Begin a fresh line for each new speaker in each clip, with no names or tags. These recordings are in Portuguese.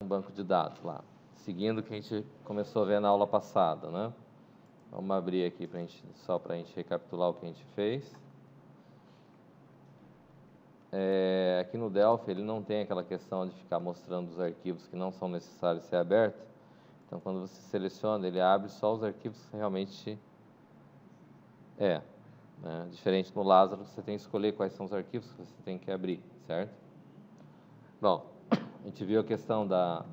um banco de dados lá, seguindo o que a gente começou a ver na aula passada, né? Vamos abrir aqui só para a gente recapitular o que a gente fez. Aqui no Delphi ele não tem aquela questão de ficar mostrando os arquivos que não são necessários ser abertos. Então, quando você seleciona, ele abre só os arquivos que realmente né? Diferente no Lázaro, você tem que escolher quais são os arquivos que você tem que abrir, certo? Bom, a gente viu a questão a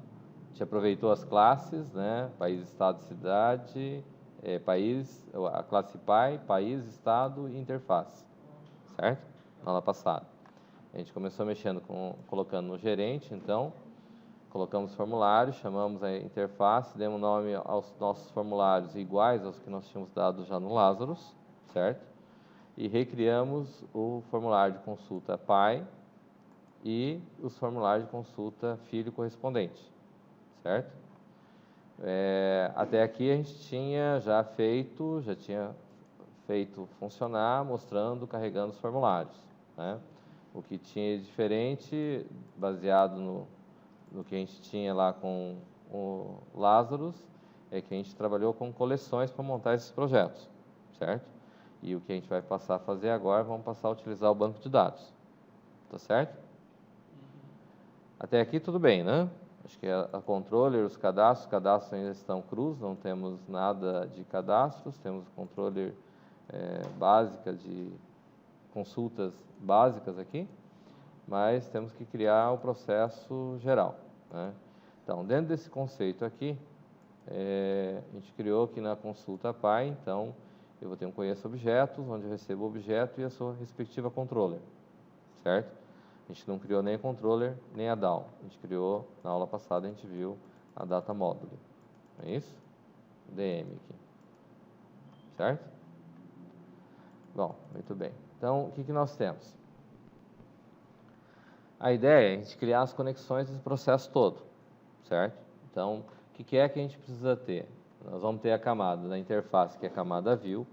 gente aproveitou as classes, né? País, estado, cidade, país, a classe pai, país, estado e interface, certo? Na aula passada. A gente começou mexendo colocando no gerente, então, colocamos formulários, chamamos a interface, demos nome aos nossos formulários iguais aos que nós tínhamos dado já no Lazarus, certo? E recriamos o formulário de consulta pai e os formulários de consulta filho correspondente, certo? Até aqui a gente já tinha feito funcionar, mostrando, carregando os formulários, né? O que tinha de diferente, baseado no que a gente tinha lá com o Lazarus, é que a gente trabalhou com coleções para montar esses projetos, certo? E o que a gente vai passar a fazer agora, vamos passar a utilizar o banco de dados, tá certo? Até aqui tudo bem, né? Acho que a controller, os cadastros ainda estão crus, não temos nada de cadastros, temos controller básica de consultas básicas aqui, mas temos que criar o processo geral, né? Então, dentro desse conceito aqui, a gente criou aqui na consulta pai, então, eu vou ter um conheço objetos, onde eu recebo o objeto e a sua respectiva controller, certo? A gente não criou nem a controller, nem a DAO. A gente criou, na aula passada, a gente viu a data module. É isso? DM aqui. Certo? Bom, muito bem. Então, o que nós temos? A ideia é a gente criar as conexões desse processo todo, certo? Então, o que é que a gente precisa ter? Nós vamos ter a camada da interface, que é a camada view,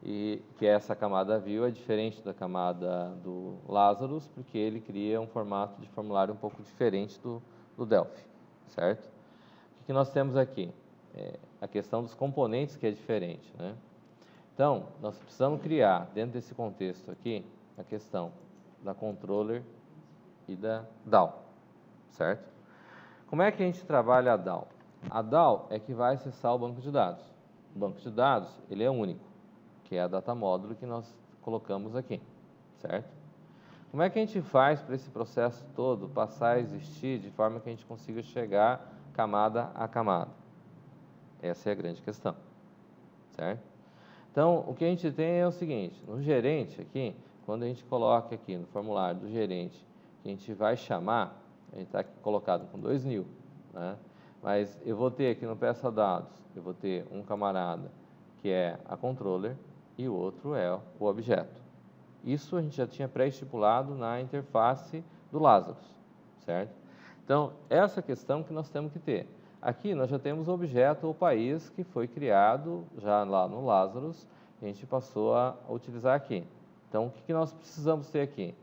e que essa camada view é diferente da camada do Lazarus, porque ele cria um formato de formulário um pouco diferente do Delphi, certo? O que nós temos aqui? A questão dos componentes que é diferente, né? Então, nós precisamos criar, dentro desse contexto aqui, a questão da controller e da DAO, certo? Como é que a gente trabalha a DAO? A DAO é que vai acessar o banco de dados. O banco de dados, ele é único, que é a data módulo que nós colocamos aqui, certo? Como é que a gente faz para esse processo todo passar a existir de forma que a gente consiga chegar camada a camada? Essa é a grande questão, certo? Então, o que a gente tem é o seguinte, no gerente aqui, quando a gente coloca aqui no formulário do gerente, que a gente vai chamar, a gente está colocado com 2 new, né? Mas eu vou ter aqui no peça dados, eu vou ter um camarada que é a controller e o outro é o objeto. Isso a gente já tinha pré-estipulado na interface do Lazarus, certo? Então, essa questão que nós temos que ter. Aqui nós já temos o objeto ou país que foi criado já lá no Lazarus, a gente passou a utilizar aqui. Então, o que nós precisamos ter aqui?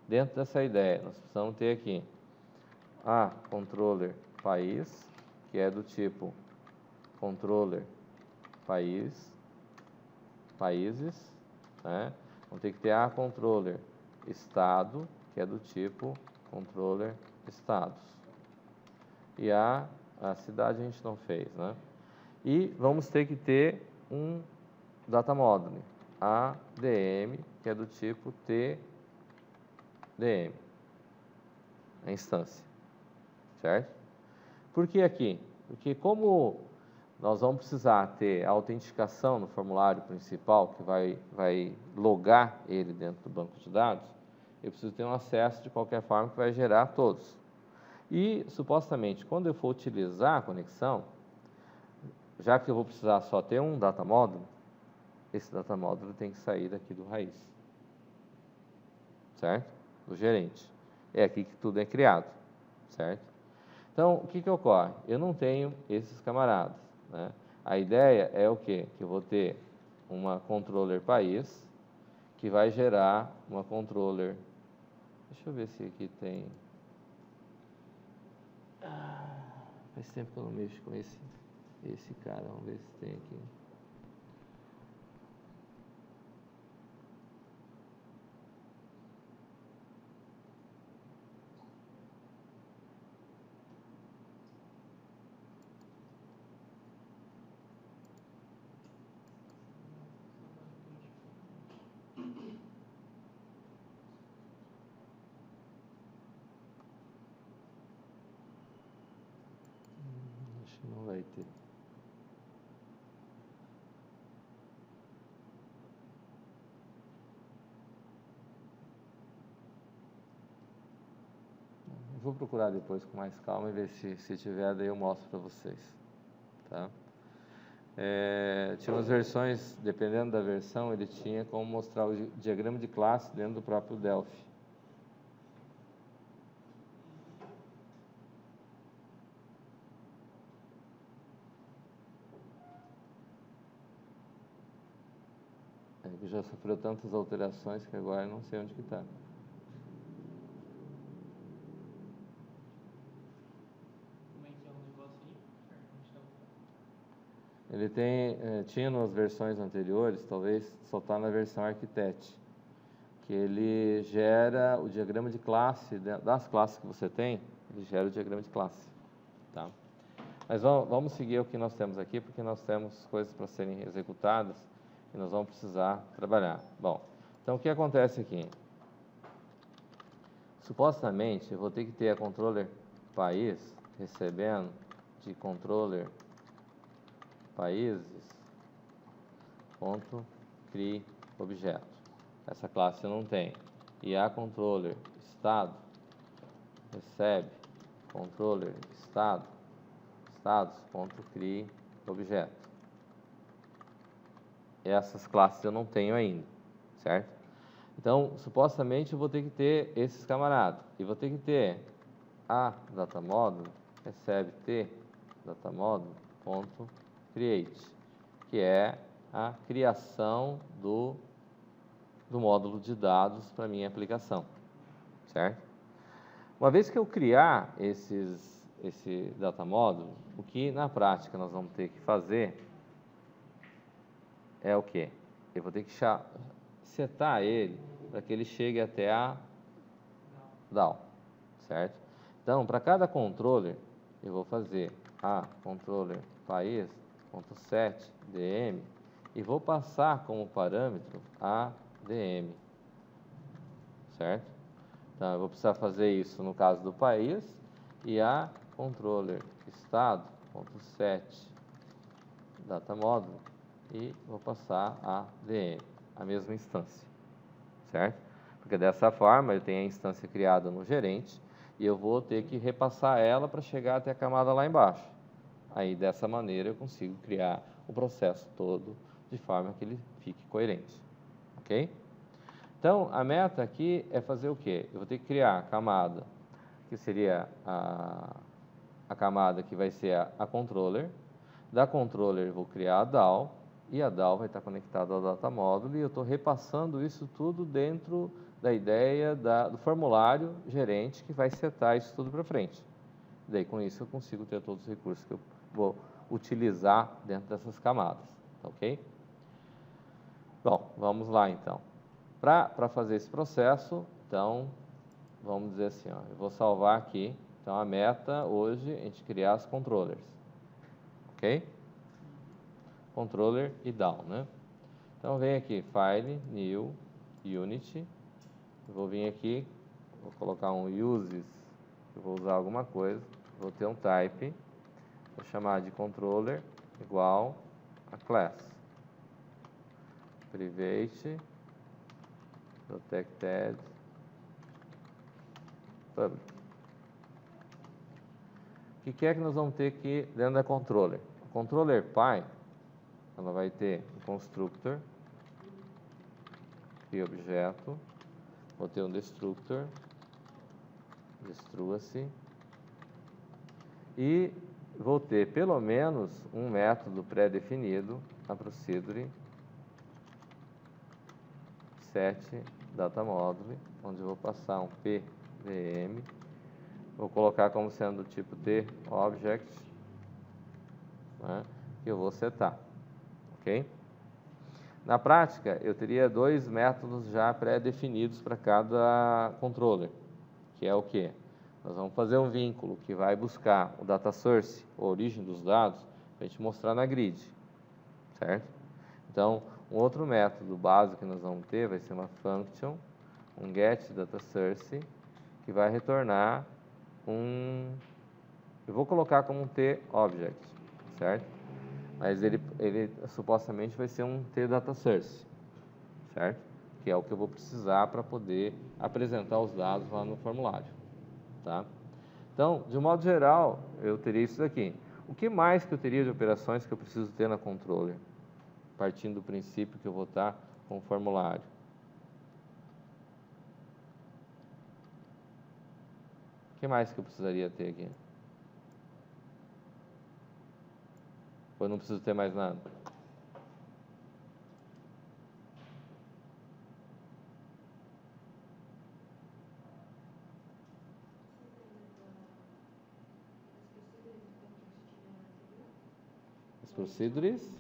Dentro dessa ideia, nós precisamos ter aqui a controller país, que é do tipo controller países, né? Vamos ter que ter a controller estado, que é do tipo controller estados. E a cidade a gente não fez, né? E vamos ter que ter um data module, ADM, que é do tipo TDM, a instância, certo? Por que aqui? Porque como nós vamos precisar ter a autenticação no formulário principal, que vai logar ele dentro do banco de dados, eu preciso ter um acesso de qualquer forma que vai gerar todos. E, supostamente, quando eu for utilizar a conexão, já que eu vou precisar só ter um data módulo, esse data módulo tem que sair daqui do raiz, certo? Do gerente. É aqui que tudo é criado, certo? Então, o que ocorre? Eu não tenho esses camaradas, né? A ideia é o quê? Que eu vou ter uma controller país, que vai gerar uma controller... Deixa eu ver se aqui tem... Faz tempo que eu não mexo com esse cara. Vamos ver se tem aqui. Acho que não vai ter. Vou procurar depois com mais calma e ver se tiver, daí eu mostro para vocês, tá? Tinha umas versões, dependendo da versão, ele tinha como mostrar o diagrama de classe dentro do próprio Delphi. Que já sofreu tantas alterações que agora eu não sei onde que está. Ele tinha nas versões anteriores, talvez só está na versão Architect, que ele gera o diagrama de classe, das classes que você tem, ele gera o diagrama de classe, tá? Mas vamos seguir o que nós temos aqui, porque nós temos coisas para serem executadas e nós vamos precisar trabalhar. Bom, então o que acontece aqui? Supostamente, eu vou ter que ter a controller país recebendo de controller países ponto crie objeto. Essa classe eu não tenho. E a controller estado recebe controller estado status ponto crie objeto. Essas classes eu não tenho ainda, certo? Então, supostamente eu vou ter que ter esses camaradas. E vou ter que ter a datamódulo recebe t datamódulo ponto create, que é a criação do módulo de dados para minha aplicação, certo? Uma vez que eu criar esse datamódulo, o que na prática nós vamos ter que fazer é o quê? Eu vou ter que setar ele para que ele chegue até a DAO, certo? Então, para cada controller, eu vou fazer a controller país.set dm e vou passar como parâmetro a dm, certo? Então, eu vou precisar fazer isso no caso do país e a controller estado.set datamódulo e vou passar a dm, a mesma instância, certo? Porque dessa forma eu tenho a instância criada no gerente e eu vou ter que repassar ela para chegar até a camada lá embaixo. Aí dessa maneira eu consigo criar o processo todo de forma que ele fique coerente, ok? Então a meta aqui é fazer o quê? Eu vou ter que criar a camada, que seria a camada que vai ser a controller. Da controller eu vou criar a DAO, e a DAO vai estar conectada ao data módulo, e eu estou repassando isso tudo dentro da ideia do formulário gerente que vai setar isso tudo para frente. Daí com isso eu consigo ter todos os recursos que eu vou utilizar dentro dessas camadas, ok? Bom, vamos lá então. Para fazer esse processo, então, vamos dizer assim, ó, eu vou salvar aqui. Então, a meta hoje é a gente criar as controllers, ok? Controller e DAO, né? Então, vem aqui, File, New, Unity. Eu vou vir aqui, vou colocar um uses, eu vou usar alguma coisa, vou ter um type, vou chamar de controller igual a class. Private, protected, public. O que é que nós vamos ter aqui dentro da controller? O controller Py, ela vai ter um constructor, cria objeto, vou ter um destructor, destrua-se, e vou ter pelo menos um método pré-definido, a procedure set data module, onde eu vou passar um pdm vou colocar como sendo do tipo T object, né, que eu vou setar, ok? Na prática, eu teria dois métodos já pré-definidos para cada controller, que é o quê? Nós vamos fazer um vínculo que vai buscar o data source, a origem dos dados, para a gente mostrar na grid, certo? Então, um outro método básico que nós vamos ter vai ser uma function, um getDataSource, que vai retornar eu vou colocar como um TObject, certo? Mas ele supostamente vai ser um TDataSource, certo? Que é o que eu vou precisar para poder apresentar os dados lá no formulário, tá? Então, de um modo geral, eu teria isso daqui. O que mais que eu teria de operações que eu preciso ter na controller? Partindo do princípio que eu vou estar com o formulário. O que mais que eu precisaria ter aqui? Ou eu não preciso ter mais nada? As procedures?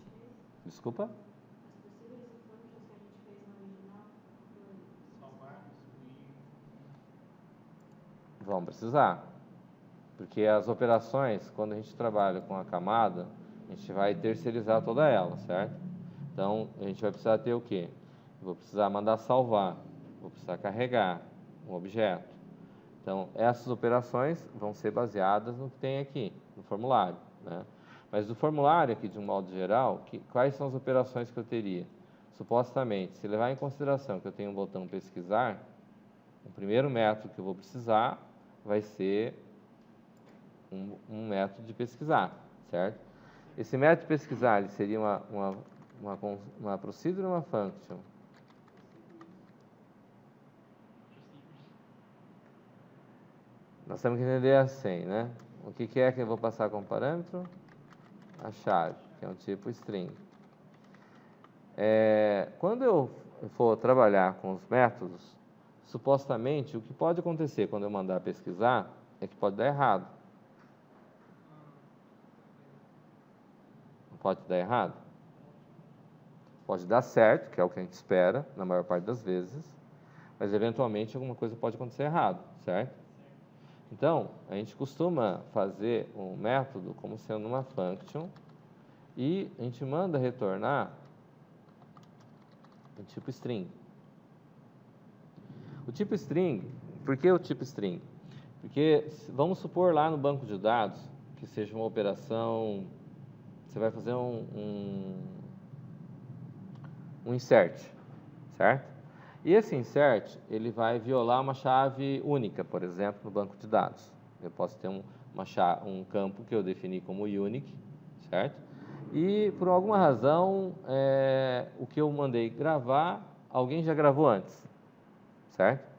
Desculpa? Vão precisar. Porque as operações, quando a gente trabalha com a camada, a gente vai terceirizar toda ela, certo? Então, a gente vai precisar ter o quê? Eu vou precisar mandar salvar, vou precisar carregar um objeto. Então, essas operações vão ser baseadas no que tem aqui, no formulário, né? Mas do formulário aqui, de um modo geral, quais são as operações que eu teria? Supostamente, se levar em consideração que eu tenho um botão pesquisar, o primeiro método que eu vou precisar vai ser um método de pesquisar, certo? Esse método de pesquisar ele seria uma procedure ou uma function? Nós temos que entender assim, né? O que é que eu vou passar como parâmetro? A chave, que é um tipo string. Quando eu for trabalhar com os métodos, supostamente, o que pode acontecer quando eu mandar pesquisar é que pode dar errado. Não pode dar errado? Pode dar certo, que é o que a gente espera, na maior parte das vezes, mas eventualmente alguma coisa pode acontecer errado, certo? Então, a gente costuma fazer um método como sendo uma function e a gente manda retornar o tipo string. O tipo string, por que o tipo string? Porque vamos supor lá no banco de dados que seja uma operação, você vai fazer um insert, certo? E esse insert, ele vai violar uma chave única, por exemplo, no banco de dados. Eu posso ter um campo que eu defini como unique, certo? E, por alguma razão, o que eu mandei gravar, alguém já gravou antes, certo?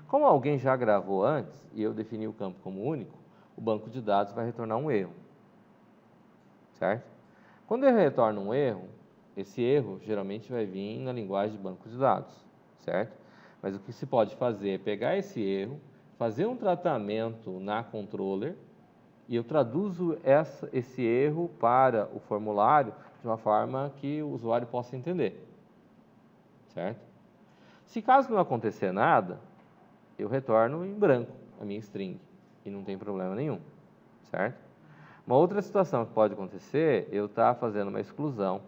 Como alguém já gravou antes, e eu defini o campo como único, o banco de dados vai retornar um erro, certo? Quando ele retorna um erro, esse erro geralmente vai vir na linguagem de banco de dados, certo? Mas o que se pode fazer é pegar esse erro, fazer um tratamento na controller e eu traduzo esse erro para o formulário de uma forma que o usuário possa entender, certo? Se caso não acontecer nada, eu retorno em branco a minha string e não tem problema nenhum, certo? Uma outra situação que pode acontecer, eu estar fazendo uma exclusão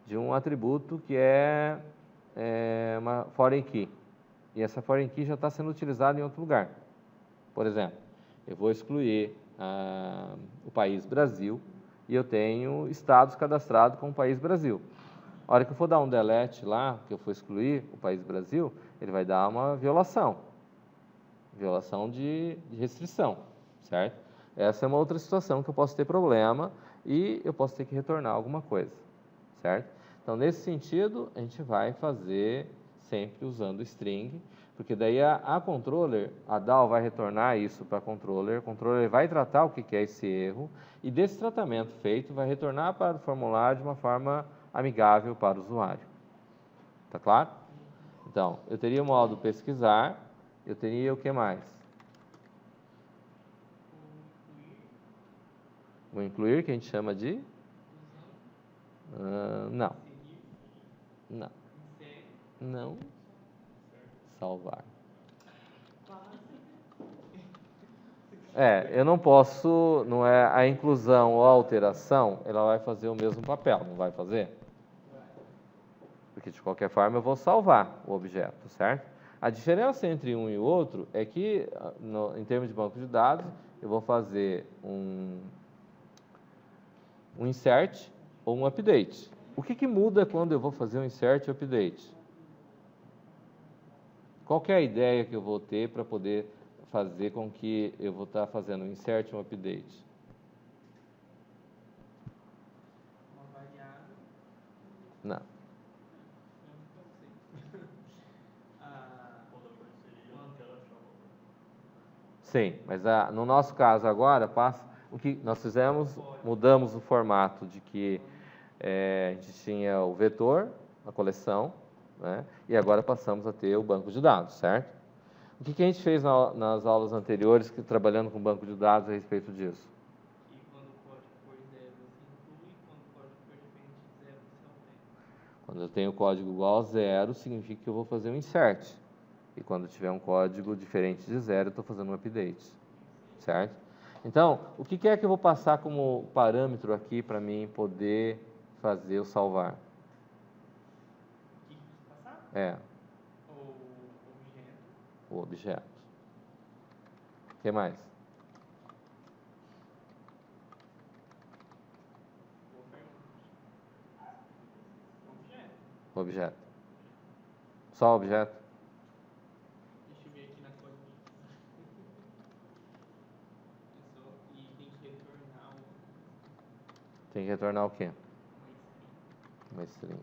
de um atributo que é uma foreign key. E essa foreign key já está sendo utilizada em outro lugar. Por exemplo, eu vou excluir o país Brasil e eu tenho estados cadastrados com o país Brasil. A hora que eu for dar um delete lá, que eu for excluir o país Brasil, ele vai dar uma violação de restrição, certo? Essa é uma outra situação que eu posso ter problema e eu posso ter que retornar alguma coisa, certo? Então, nesse sentido, a gente vai fazer sempre usando string, porque daí a controller, a DAO vai retornar isso para a controller vai tratar o que é esse erro, e desse tratamento feito, vai retornar para o formulário de uma forma amigável para o usuário. Tá claro? Então, eu teria o modo pesquisar, eu teria o que mais? O incluir que a gente chama de... não. Não. Não. Salvar. Eu não posso, não é a inclusão ou a alteração, ela vai fazer o mesmo papel, não vai fazer? Porque de qualquer forma eu vou salvar o objeto, certo? A diferença entre um e o outro é que, em termos de banco de dados, eu vou fazer um insert ou um update. O que muda quando eu vou fazer um insert e update? Qual que é a ideia que eu vou ter para poder fazer com que eu vou estar fazendo um insert e um update?
Uma variável.
Não. Sim, mas no nosso caso agora, o que nós fizemos, mudamos o formato de que a gente tinha o vetor, a coleção, né, e agora passamos a ter o banco de dados, certo? O que a gente fez nas aulas anteriores, trabalhando com banco de dados a respeito disso?
Que quando o código for zero, você inclui, quando o código for diferente de zero, você altera.
Quando eu tenho código igual a zero, significa que eu vou fazer um insert. E quando tiver um código diferente de zero, eu estou fazendo um update. Certo? Então, o que é que eu vou passar como parâmetro aqui para mim poder fazer o salvar?
O que precisa passar?
O objeto. O que mais? O objeto. Só o objeto?
Deixa eu ver aqui na colinha. E tem que retornar
Tem que retornar o quê?
uma string.
Uma string.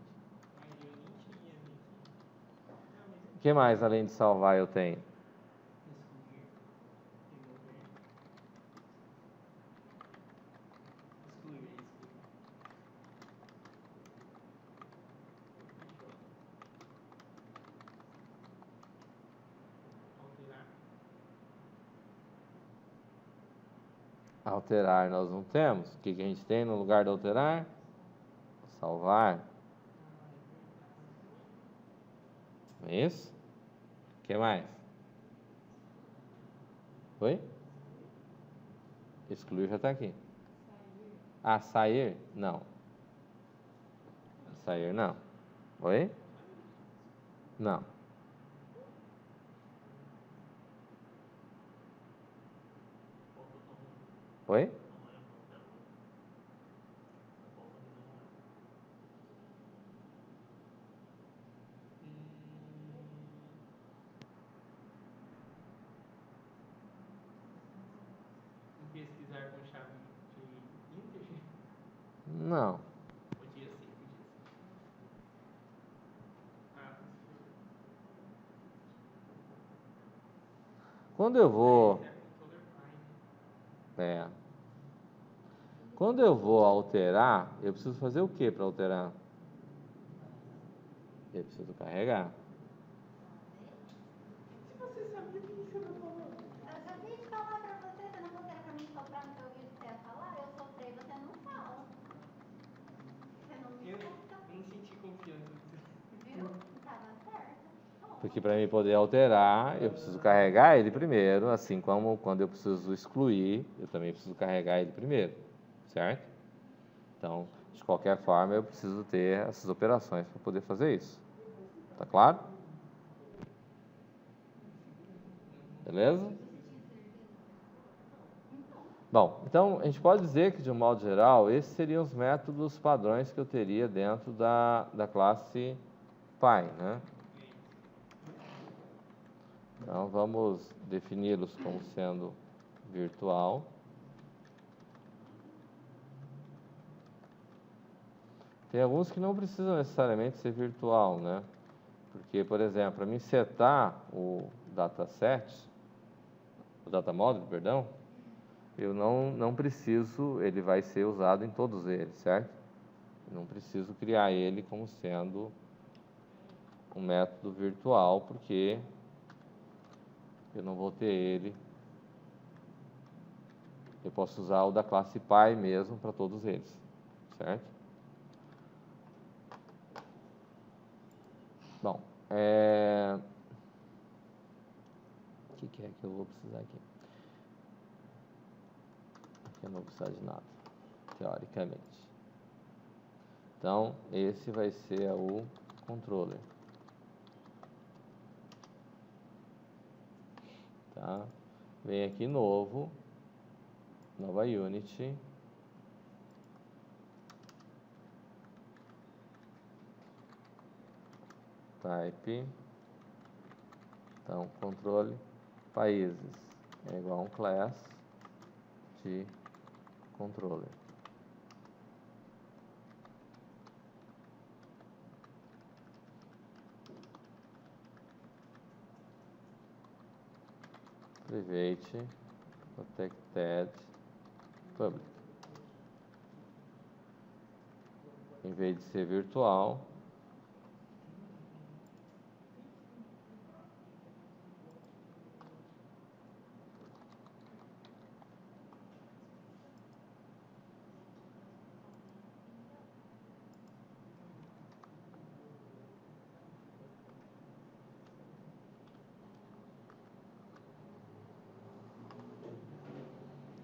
Eu nem cheguei a ver aqui.
O que mais além de salvar eu tenho?
Excluir. Remover. Excluir. Alterar.
Alterar nós não temos. O que a gente tem no lugar de alterar? Salvar. Não é isso? O que mais? Oi? Excluir já está aqui. Sair? Não. Sair não. Oi? Não. Oi?
Pesquisar com chave de integer?
Não.
Podia ser.
Quando eu vou... Quando eu vou alterar, eu preciso fazer o que para alterar? Eu preciso carregar.
Se você sabia o que você está falando?
Eu acabei de falar para você, você não consegue para mim soprar no seu ouvido que você ia falar? Eu soprei, você não fala. Você não me escuta.
Eu não senti confiança.
Viu? Tava certo.
Porque para mim poder alterar, eu preciso carregar ele primeiro, assim como quando eu preciso excluir, eu também preciso carregar ele primeiro, certo? Então, de qualquer forma, eu preciso ter essas operações para poder fazer isso. Tá claro? Beleza? Bom, então a gente pode dizer que, de um modo geral, esses seriam os métodos padrões que eu teria dentro da classe Py, né? Então, vamos defini-los como sendo virtual. Tem alguns que não precisam necessariamente ser virtual, né? Porque, por exemplo, para mim setar o dataset, o data model, perdão, eu não preciso, ele vai ser usado em todos eles, certo? Eu não preciso criar ele como sendo um método virtual, porque eu não vou ter ele Eu posso usar o da classe Pi mesmo para todos eles, certo? Bom, o que é que eu vou precisar aqui? Aqui eu não vou precisar de nada, teoricamente. Então, esse vai ser o controller. Tá? Vem aqui novo, nova unit. Type. Então, controle países é igual a um class de controller. Private protected public. Em vez de ser virtual,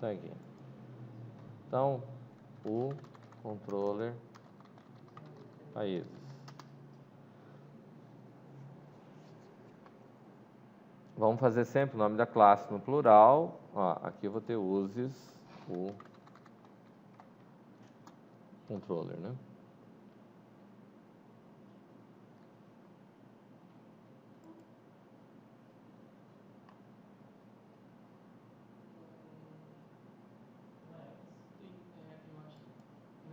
tá aqui. Então, o controller países. Vamos fazer sempre o nome da classe no plural. Ó, aqui eu vou ter uses o controller, né?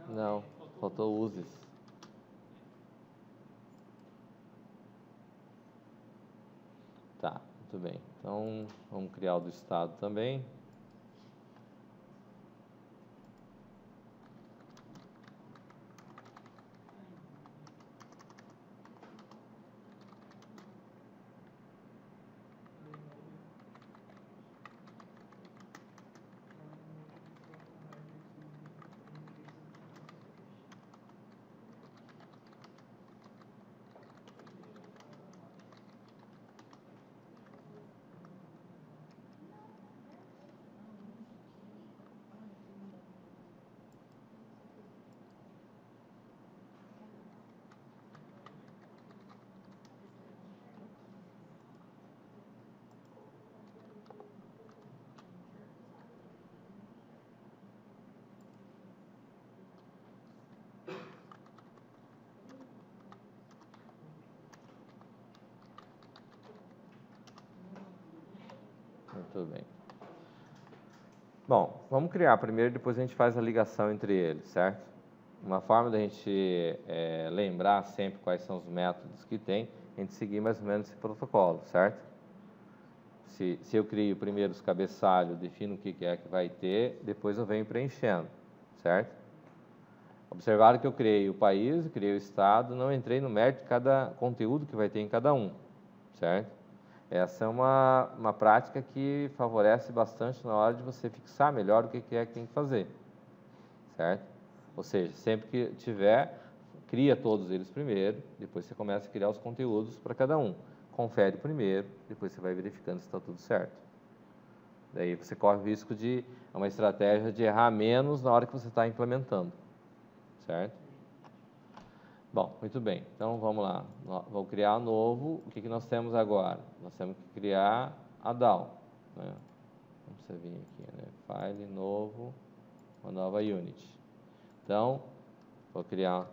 Não, faltou uses. Tá, muito bem. Então, vamos criar o do estado também. Muito bem. Bom, vamos criar primeiro, depois a gente faz a ligação entre eles, certo? Uma forma da gente lembrar sempre quais são os métodos que tem, a gente seguir mais ou menos esse protocolo, certo? Se eu crio primeiro os cabeçalhos, defino o que é que vai ter, depois eu venho preenchendo, certo? Observaram que eu criei o país, criei o estado, não entrei no mérito de cada conteúdo que vai ter em cada um, certo? Essa é uma prática que favorece bastante na hora de você fixar melhor o que é que tem que fazer, certo? Ou seja, sempre que tiver, cria todos eles primeiro, depois você começa a criar os conteúdos para cada um. Confere primeiro, depois você vai verificando se está tudo certo. Daí você corre o risco de uma estratégia de errar menos na hora que você está implementando, certo? Bom, muito bem. Então, vamos lá. Vou criar um novo. O que nós temos agora? Nós temos que criar a DAO, né? Vamos você vir aqui, né? File, novo, uma nova unit. Então, vou criar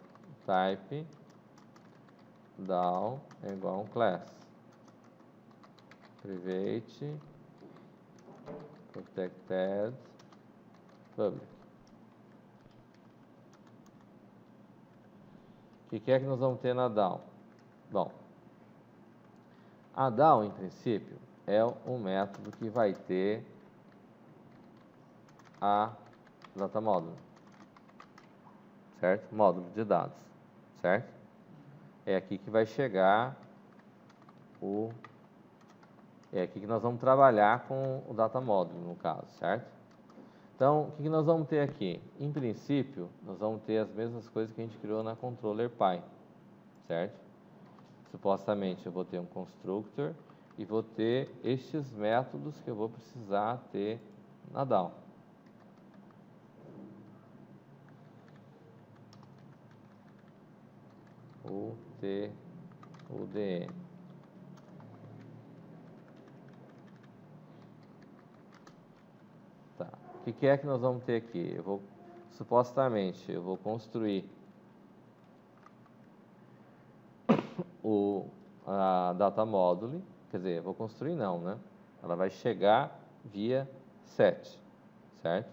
type DAO é igual a um class. Private protected public. O que é que nós vamos ter na DAO? Bom, a DAO, em princípio, é um método que vai ter a data módulo, certo? Módulo de dados, certo? É aqui que vai chegar é aqui que nós vamos trabalhar com o data módulo, no caso, certo? Então, o que nós vamos ter aqui? Em princípio, nós vamos ter as mesmas coisas que a gente criou na controller Py, certo? Supostamente, eu vou ter um constructor e vou ter estes métodos que eu vou precisar ter na DAO. UDM. Tá. O que é que nós vamos ter aqui? Supostamente, eu vou construir a data module, quer dizer, vou construir não, né? Ela vai chegar via set, certo?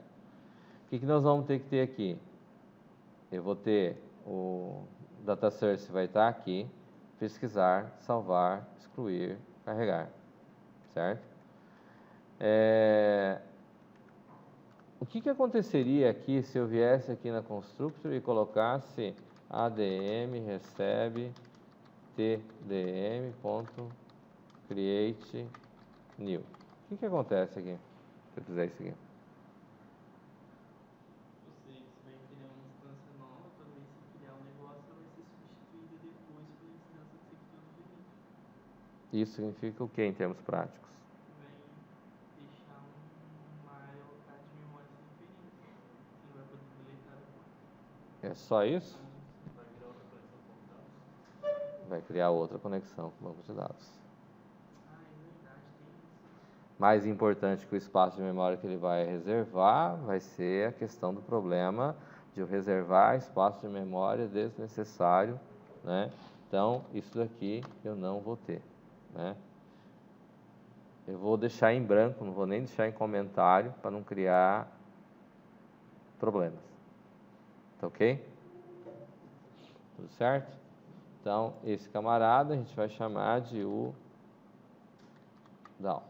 O que nós vamos ter que ter aqui? Eu vou ter o data source vai estar aqui, pesquisar, salvar, excluir, carregar, certo? O que aconteceria aqui se eu viesse aqui na constructor e colocasse ADM recebe tdm.create new? O que acontece aqui se eu fizer isso aqui?
Você vai criar uma instância nova, toda vez que criar um negócio, ela vai ser substituída depois pela instância que você criou no limite.
Isso significa o que em termos práticos?
Vai deixar uma área alocada de memória sem referência. Você não vai poder deletar depois.
É só isso?
Vai criar outra conexão com dados.
Vai criar outra conexão com o banco de dados.
Ah, é verdade, tem isso.
Mais importante que o espaço de memória que ele vai reservar vai ser a questão do problema de eu reservar espaço de memória desnecessário, né? Então, isso daqui eu não vou ter, né? Eu vou deixar em branco, não vou nem deixar em comentário para não criar problemas. Tá ok? Tudo certo? Então, esse camarada a gente vai chamar de o DAO.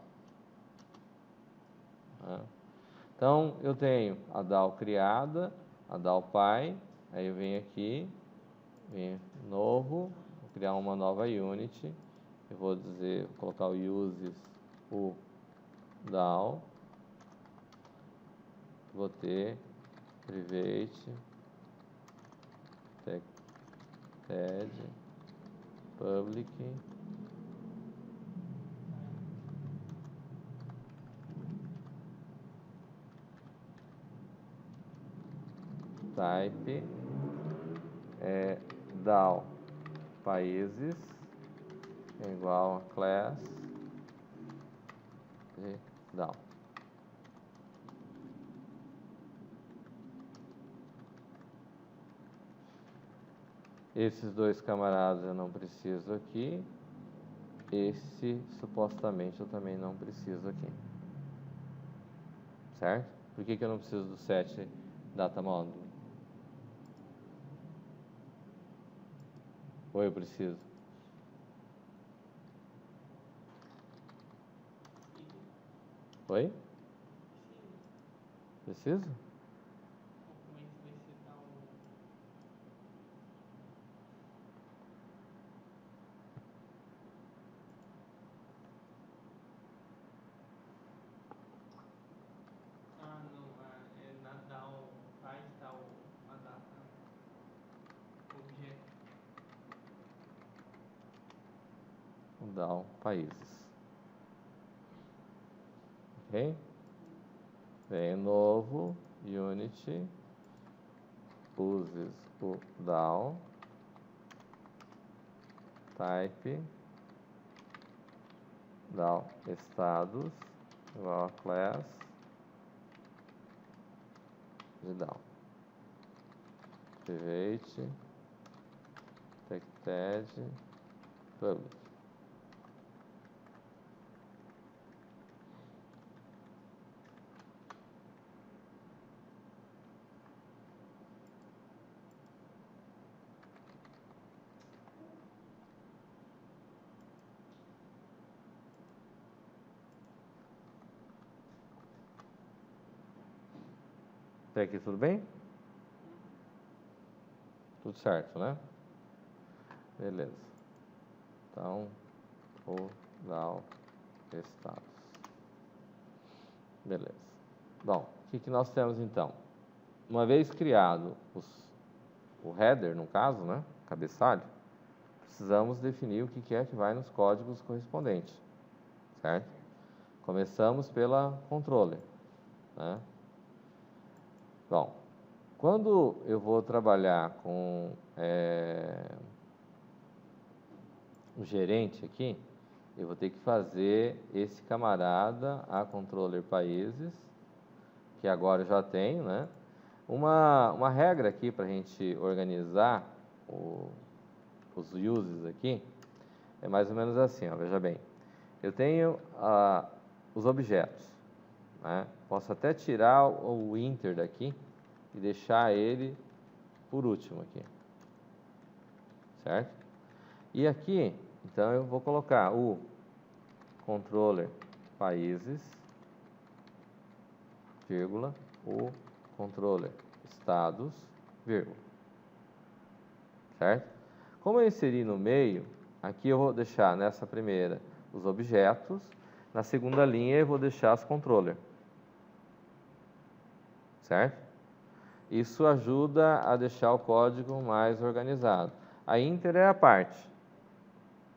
Então, eu tenho a DAO criada, a DAO Py, aí eu venho aqui, venho novo, vou criar uma nova unit, eu vou colocar o uses o DAO, vou ter private, TED, public, type, DAO países é igual a class de DAO. Esses dois camaradas eu não preciso aqui. Esse, supostamente, eu também não preciso aqui. Certo? Por que eu não preciso do set data module? Ou eu preciso? Oi? Preciso?
Como é que vai setar o... Ah, não, na DAO vai estar a data, o objeto.
DAO países. Ok? Vem novo, unit, uses o DAO, type, DAO estados, igual a class de DAO. Private, TED, public. Até aqui tudo bem? Tudo certo, né? Beleza. Então, o DAO estados. Beleza. Bom, que nós temos então? Uma vez criado o header, no caso, né, cabeçalho, precisamos definir o que é que vai nos códigos correspondentes, certo? Começamos pela controller, né? Bom, quando eu vou trabalhar com o gerente aqui, eu vou ter que fazer esse camarada, a controller países, que agora eu já tenho, né? Uma regra aqui para a gente organizar os uses aqui é mais ou menos assim, ó, veja bem. Eu tenho os objetos, né? Posso até tirar o Inter daqui e deixar ele por último aqui, certo? E aqui, então, eu vou colocar o controller países, vírgula, o controller estados, vírgula, certo? Como eu inseri no meio, aqui eu vou deixar nessa primeira os objetos, na segunda linha eu vou deixar os controller, certo? Isso ajuda a deixar o código mais organizado. A Inter é a parte,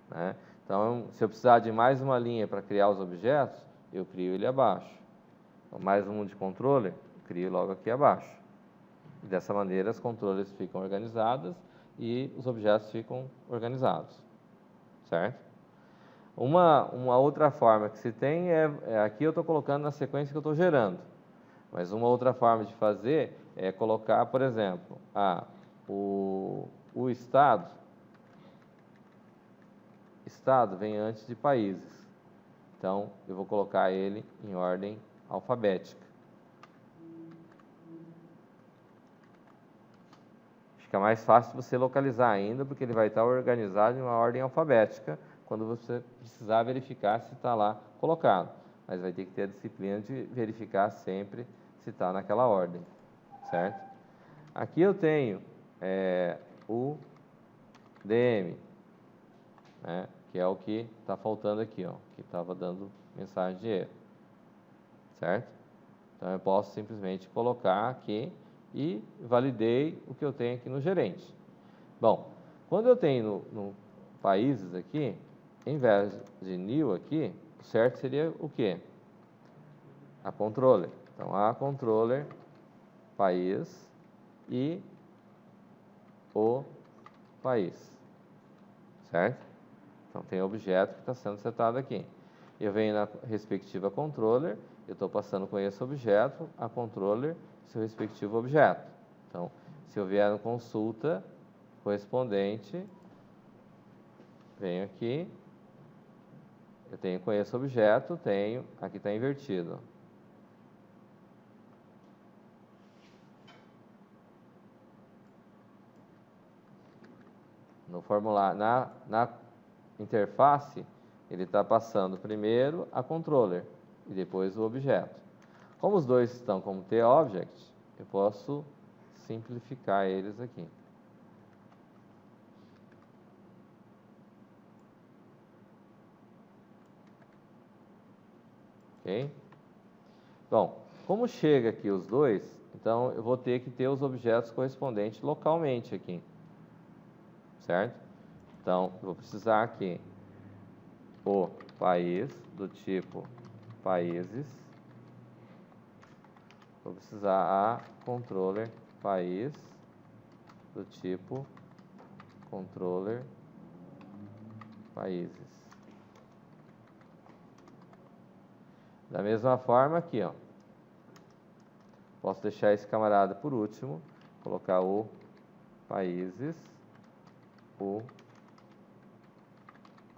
né? Então, se eu precisar de mais uma linha para criar os objetos, eu crio ele abaixo. Então, mais um de controller, eu crio logo aqui abaixo. E dessa maneira, as controllers ficam organizadas e os objetos ficam organizados, certo? Uma outra forma que se tem aqui eu estou colocando na sequência que eu estou gerando. Mas uma outra forma de fazer é colocar, por exemplo, o estado vem antes de países. Então, eu vou colocar ele em ordem alfabética. Fica mais fácil você localizar ainda, porque ele vai estar organizado em uma ordem alfabética, quando você precisar verificar se está lá colocado. Mas vai ter que ter a disciplina de verificar sempre se está naquela ordem, certo? Aqui eu tenho o DM, né, que é o que está faltando aqui, ó, que estava dando mensagem de erro, certo? Então, eu posso simplesmente colocar aqui e validei o que eu tenho aqui no gerente. Bom, quando eu tenho no países aqui, em vez de new aqui, o certo seria o quê? A controller. Então, a controller, país e o país, certo? Então, tem o objeto que está sendo setado aqui. Eu venho na respectiva controller, eu estou passando com esse objeto, a controller, seu respectivo objeto. Então, se eu vier no consulta correspondente, venho aqui, eu tenho com esse objeto, aqui está invertido. No formulário, na interface, ele está passando primeiro a controller e depois o objeto. Como os dois estão como TObject, eu posso simplificar eles aqui. Ok? Bom, como chega aqui os dois, então eu vou ter que ter os objetos correspondentes localmente aqui, certo? Então, eu vou precisar aqui o país do tipo países, vou precisar a controller país do tipo controller países. Da mesma forma aqui, ó, posso deixar esse camarada por último, colocar o países, o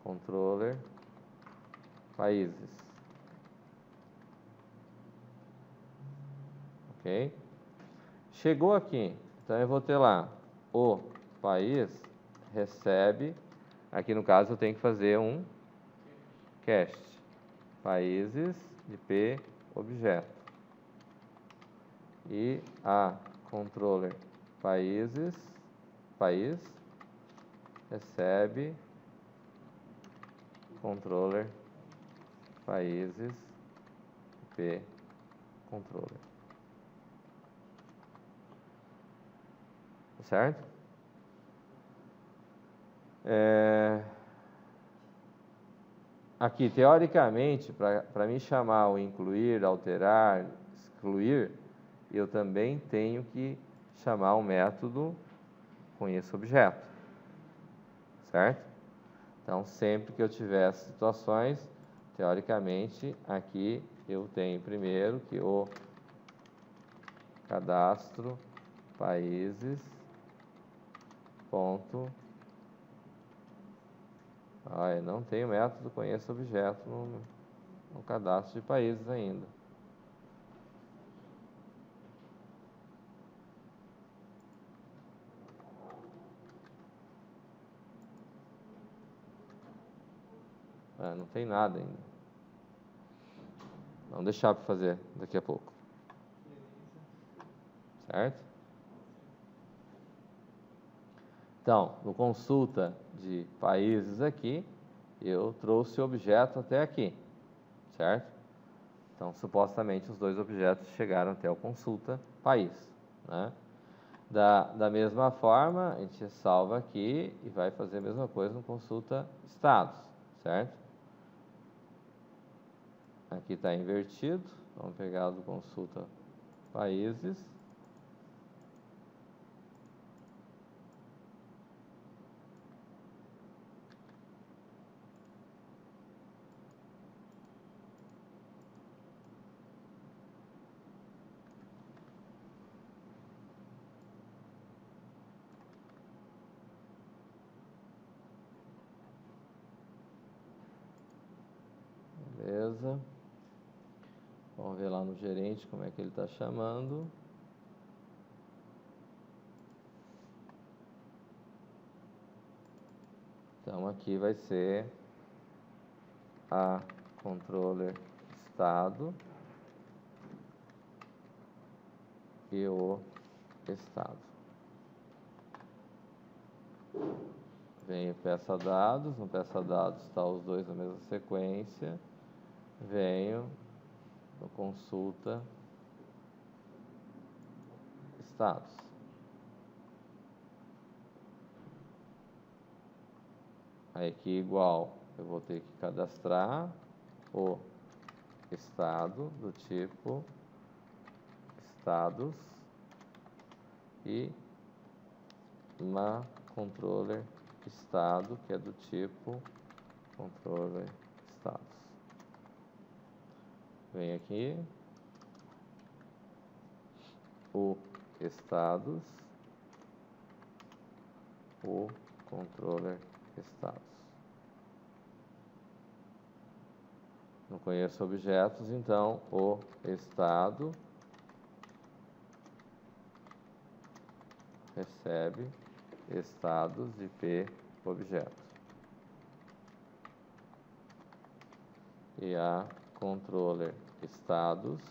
controller países. Ok? Chegou aqui, então eu vou ter lá o país recebe, aqui no caso eu tenho que fazer um cast, países de P objeto. E a controller país recebe controller países P controller. certo? Aqui, teoricamente, para me chamar o incluir, alterar, excluir, eu também tenho que chamar o método com esse objeto, certo? Então, sempre que eu tiver essas situações, teoricamente, aqui eu tenho primeiro que o cadastro países ponto. Eu não tenho método com esse objeto no cadastro de países ainda. Não tem nada ainda. Vamos deixar para fazer daqui a pouco. Certo? Então, no consulta de países aqui, eu trouxe o objeto até aqui, certo? Então, supostamente, os dois objetos chegaram até o consulta país, né? Da mesma forma, a gente salva aqui e vai fazer a mesma coisa no consulta estados, certo? Aqui está invertido, vamos pegar do consulta países. Beleza. Vamos ver lá no gerente como é que ele está chamando. Então, aqui vai ser a controller estado e o estado. Vem peça dados, no peça dados está os dois na mesma sequência. Venho no consulta estados. Aí aqui igual, eu vou ter que cadastrar o estado do tipo estados e uma controller estado, que é do tipo controller status. Vem aqui o status, o controller status. Não conheço objetos, então o estado recebe estados de P objeto. E a controller estados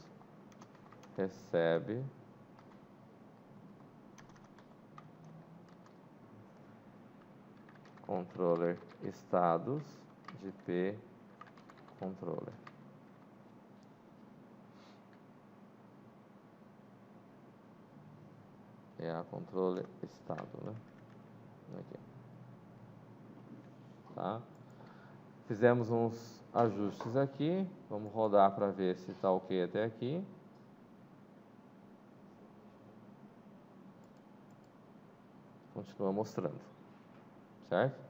recebe controller estados de P controller. É a controller estado, né? Aqui. Tá? Fizemos uns ajustes aqui. Vamos rodar para ver se está ok até aqui. Continua mostrando, certo?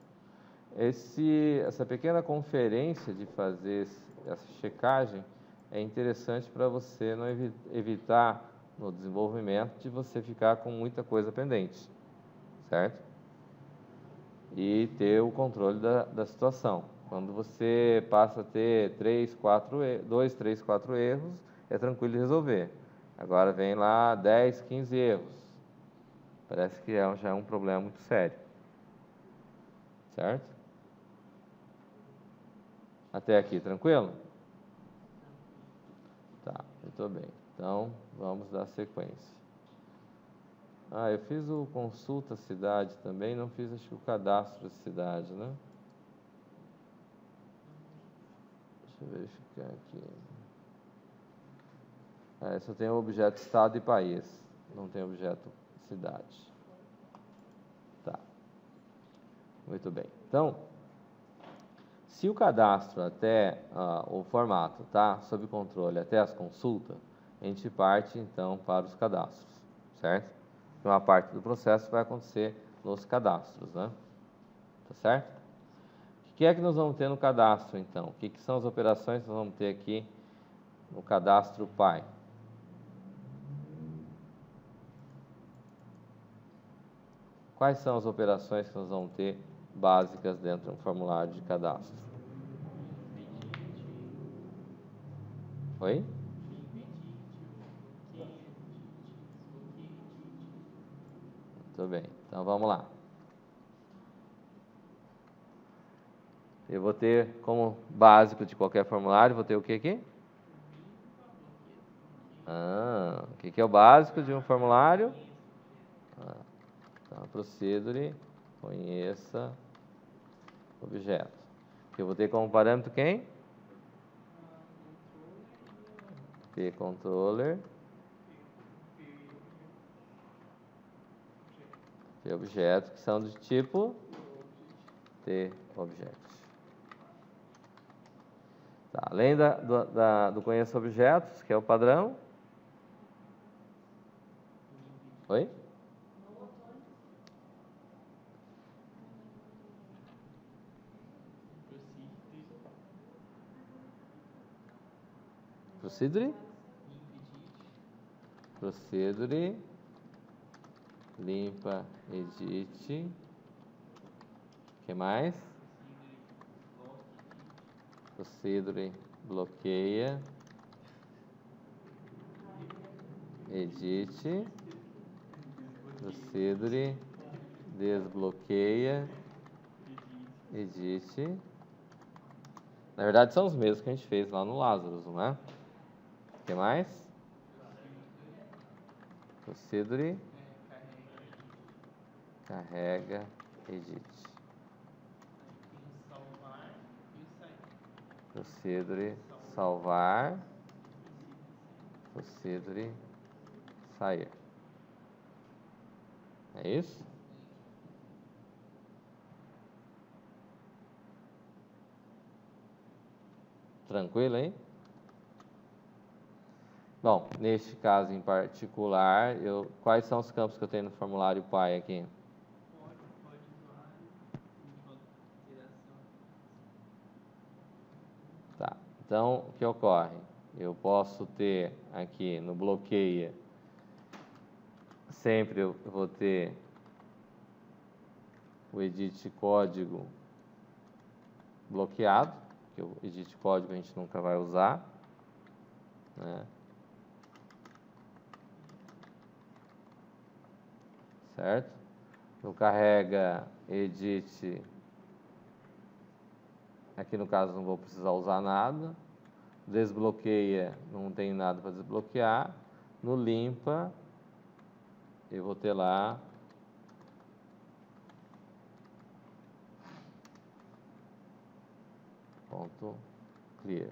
Essa pequena conferência de fazer essa checagem é interessante para você não evitar no desenvolvimento de você ficar com muita coisa pendente, certo? E ter o controle da situação. Quando você passa a ter 2, 3, 4 erros, é tranquilo de resolver. Agora vem lá 10, 15 erros. Parece que já é um problema muito sério. Certo? Até aqui, tranquilo? Tá, muito bem. Então, vamos dar sequência. Eu fiz o consulta cidade também, não fiz acho que o cadastro de cidade, né? Deixa eu verificar aqui. Só tem o objeto estado e país, não tem objeto cidade. Muito bem. Então, se o cadastro até o formato está sob controle até as consultas, a gente parte então para os cadastros, certo? Uma parte do processo vai acontecer nos cadastros, né? Tá certo? O que é que nós vamos ter no cadastro então? O que são as operações que nós vamos ter aqui no cadastro pai? Quais são as operações que nós vamos ter básicas dentro de um formulário de cadastro? Oi? Muito bem, então vamos lá. Eu vou ter como básico de qualquer formulário, vou ter o que aqui? O que é o básico de um formulário? Então, procedure, conheça objeto. Eu vou ter como parâmetro quem? P-controller, P-objeto, que são de tipo T-objeto. Tá, além do conheça objetos, que é o padrão. Oi? Procedure. Procedure. Limpa, edit. O que mais? Procedure, bloqueia. Edit. Procedure, desbloqueia. Edit. Na verdade são os mesmos que a gente fez lá no Lazarus, não é? O que mais? Procedure. Carrega, edit. Procedure, salvar. Procedure, sair. É isso? Tranquilo aí? Bom, neste caso em particular, quais são os campos que eu tenho no formulário pai aqui? Tá, então o que ocorre? Eu posso ter aqui no bloqueia, sempre eu vou ter o edit código bloqueado, que o edit código a gente nunca vai usar, né? Certo? No carrega edit, aqui no caso não vou precisar usar nada. Desbloqueia, não tem nada para desbloquear. No limpa, eu vou ter lá ponto clear.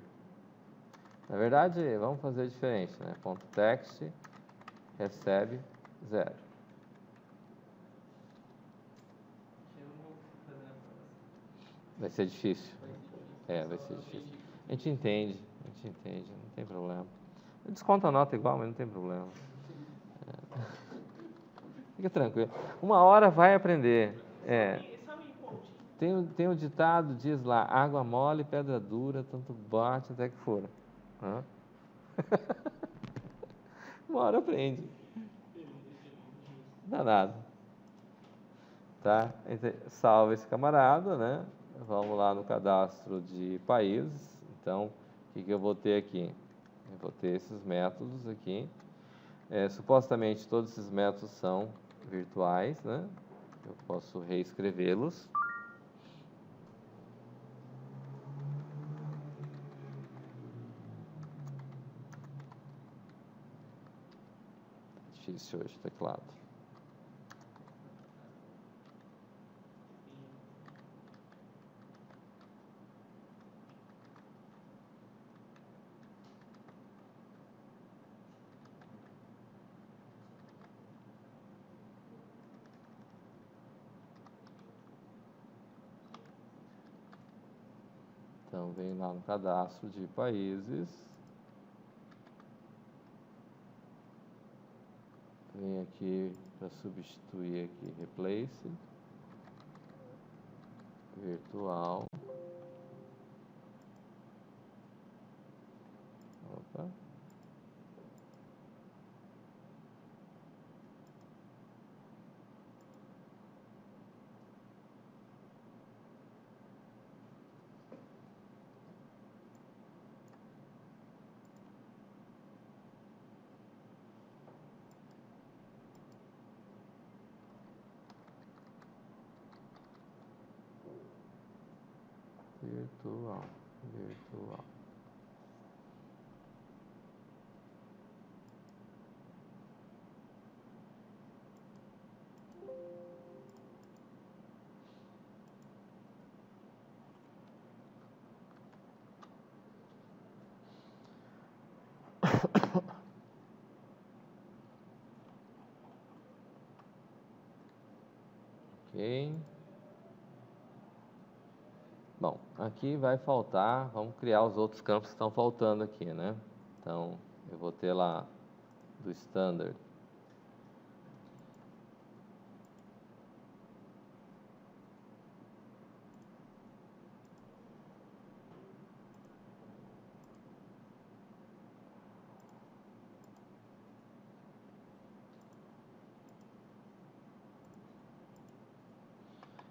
Na verdade, vamos fazer diferente, né? Ponto text recebe 0. Vai ser difícil. Vai ser difícil. A gente entende, não tem problema. Desconta a nota igual, mas não tem problema. Fica tranquilo. Uma hora vai aprender. Tem um ditado, diz lá, água mole, pedra dura, tanto bate até que fura. Uma hora aprende. Danado. Tá? Salva esse camarada, né? Vamos lá no cadastro de países. Então, o que eu vou ter aqui? Eu vou ter esses métodos aqui. Supostamente todos esses métodos são virtuais, né? Eu posso reescrevê-los. Difícil hoje o teclado. Então, vem lá no cadastro de países. Vem aqui para substituir aqui, replace. Virtual. Opa. Virtual, virtual. Ok. Bom, aqui vai faltar, vamos criar os outros campos que estão faltando aqui, né? Então, eu vou ter lá do standard.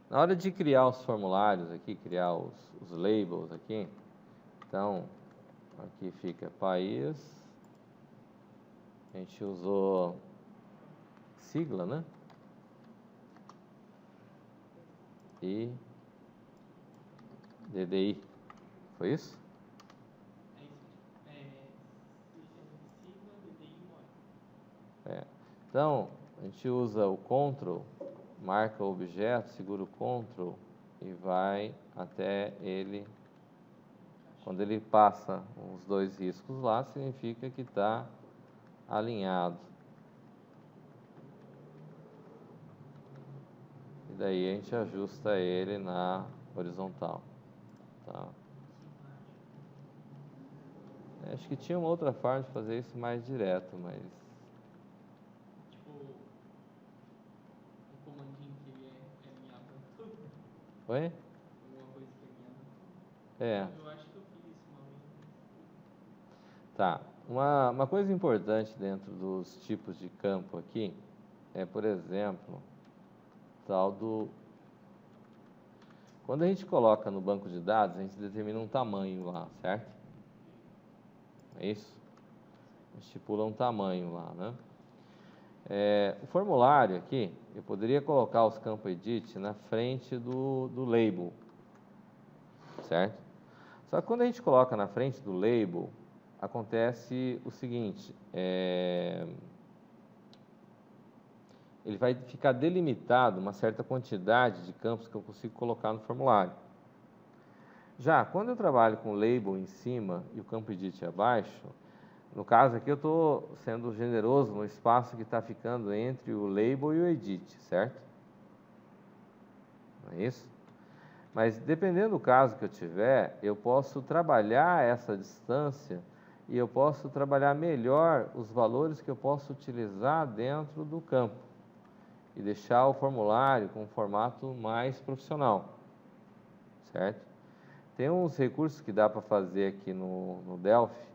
Na hora de criar os formulários aqui, criar os labels aqui, então, aqui fica país, a gente usou sigla, né? E DDI, foi isso?
É isso. Sigla, DDI, mora.
É. Então, a gente usa o Ctrl, marca o objeto, segura o Ctrl e vai até ele. Quando ele passa os dois riscos lá, significa que está alinhado. E daí a gente ajusta ele na horizontal. Tá? Acho que tinha uma outra forma de fazer isso mais direto, mas...
Tipo, um comandinho que ele alinhava tudo.
Oi?
Alguma coisa que alinhava tudo.
É.
Eu acho que eu fiz isso uma vez.
Tá. Uma coisa importante dentro dos tipos de campo aqui é, por exemplo, tal do... Quando a gente coloca no banco de dados, a gente determina um tamanho lá, certo? É isso? A gente estipula um tamanho lá, né? O formulário aqui, eu poderia colocar os campos edit na frente do label, certo? Só que quando a gente coloca na frente do label, acontece o seguinte, ele vai ficar delimitado uma certa quantidade de campos que eu consigo colocar no formulário. Já quando eu trabalho com o label em cima e o campo edit abaixo, no caso aqui eu estou sendo generoso no espaço que está ficando entre o label e o edit, certo? Não é isso? Mas dependendo do caso que eu tiver, eu posso trabalhar essa distância e eu posso trabalhar melhor os valores que eu posso utilizar dentro do campo e deixar o formulário com um formato mais profissional, certo? Tem uns recursos que dá para fazer aqui no Delphi,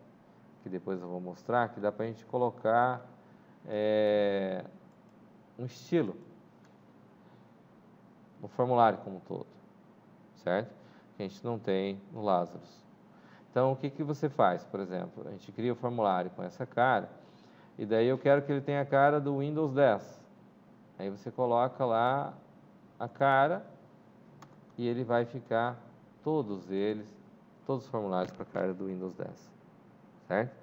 que depois eu vou mostrar, que dá para a gente colocar um estilo no formulário como um todo, certo? Que a gente não tem no Lazarus. Então, o que você faz? Por exemplo, a gente cria o formulário com essa cara, e daí eu quero que ele tenha a cara do Windows 10. Aí você coloca lá a cara, e ele vai ficar, todos os formulários com a cara do Windows 10, certo?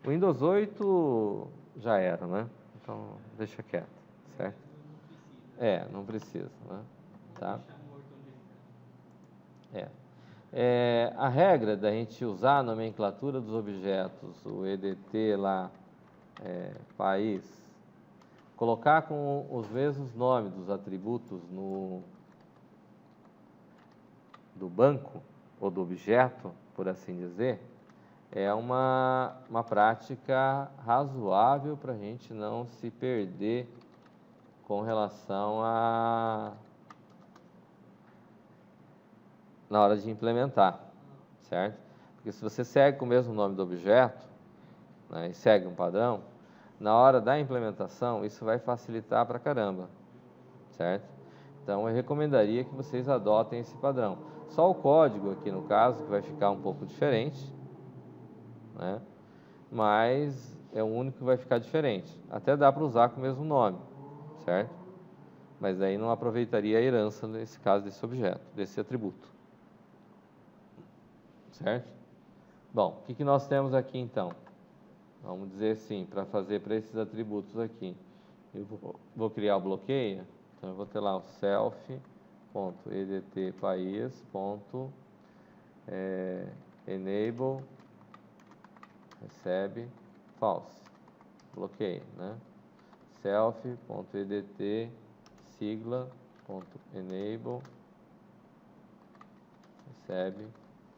O Windows 8 já era, né? Então, deixa quieto, certo? Não precisa, né? Tá? A regra da gente usar a nomenclatura dos objetos, o EDT lá, país, colocar com os mesmos nomes dos atributos do banco, ou do objeto, por assim dizer, é uma prática razoável para a gente não se perder com relação na hora de implementar, certo? Porque se você segue com o mesmo nome do objeto, né, e segue um padrão, na hora da implementação, isso vai facilitar pra caramba, certo? Então, eu recomendaria que vocês adotem esse padrão. Só o código aqui, no caso, que vai ficar um pouco diferente, né? Mas é o único que vai ficar diferente. Até dá para usar com o mesmo nome, certo? Mas aí não aproveitaria a herança, nesse caso, desse objeto, desse atributo. Certo? Bom, o que nós temos aqui, então? Vamos dizer assim, para fazer para esses atributos aqui. Eu vou criar o bloqueio, então eu vou ter lá o self.edtpaís.enable recebe false. Bloqueio, né? self.edt sigla.enable recebe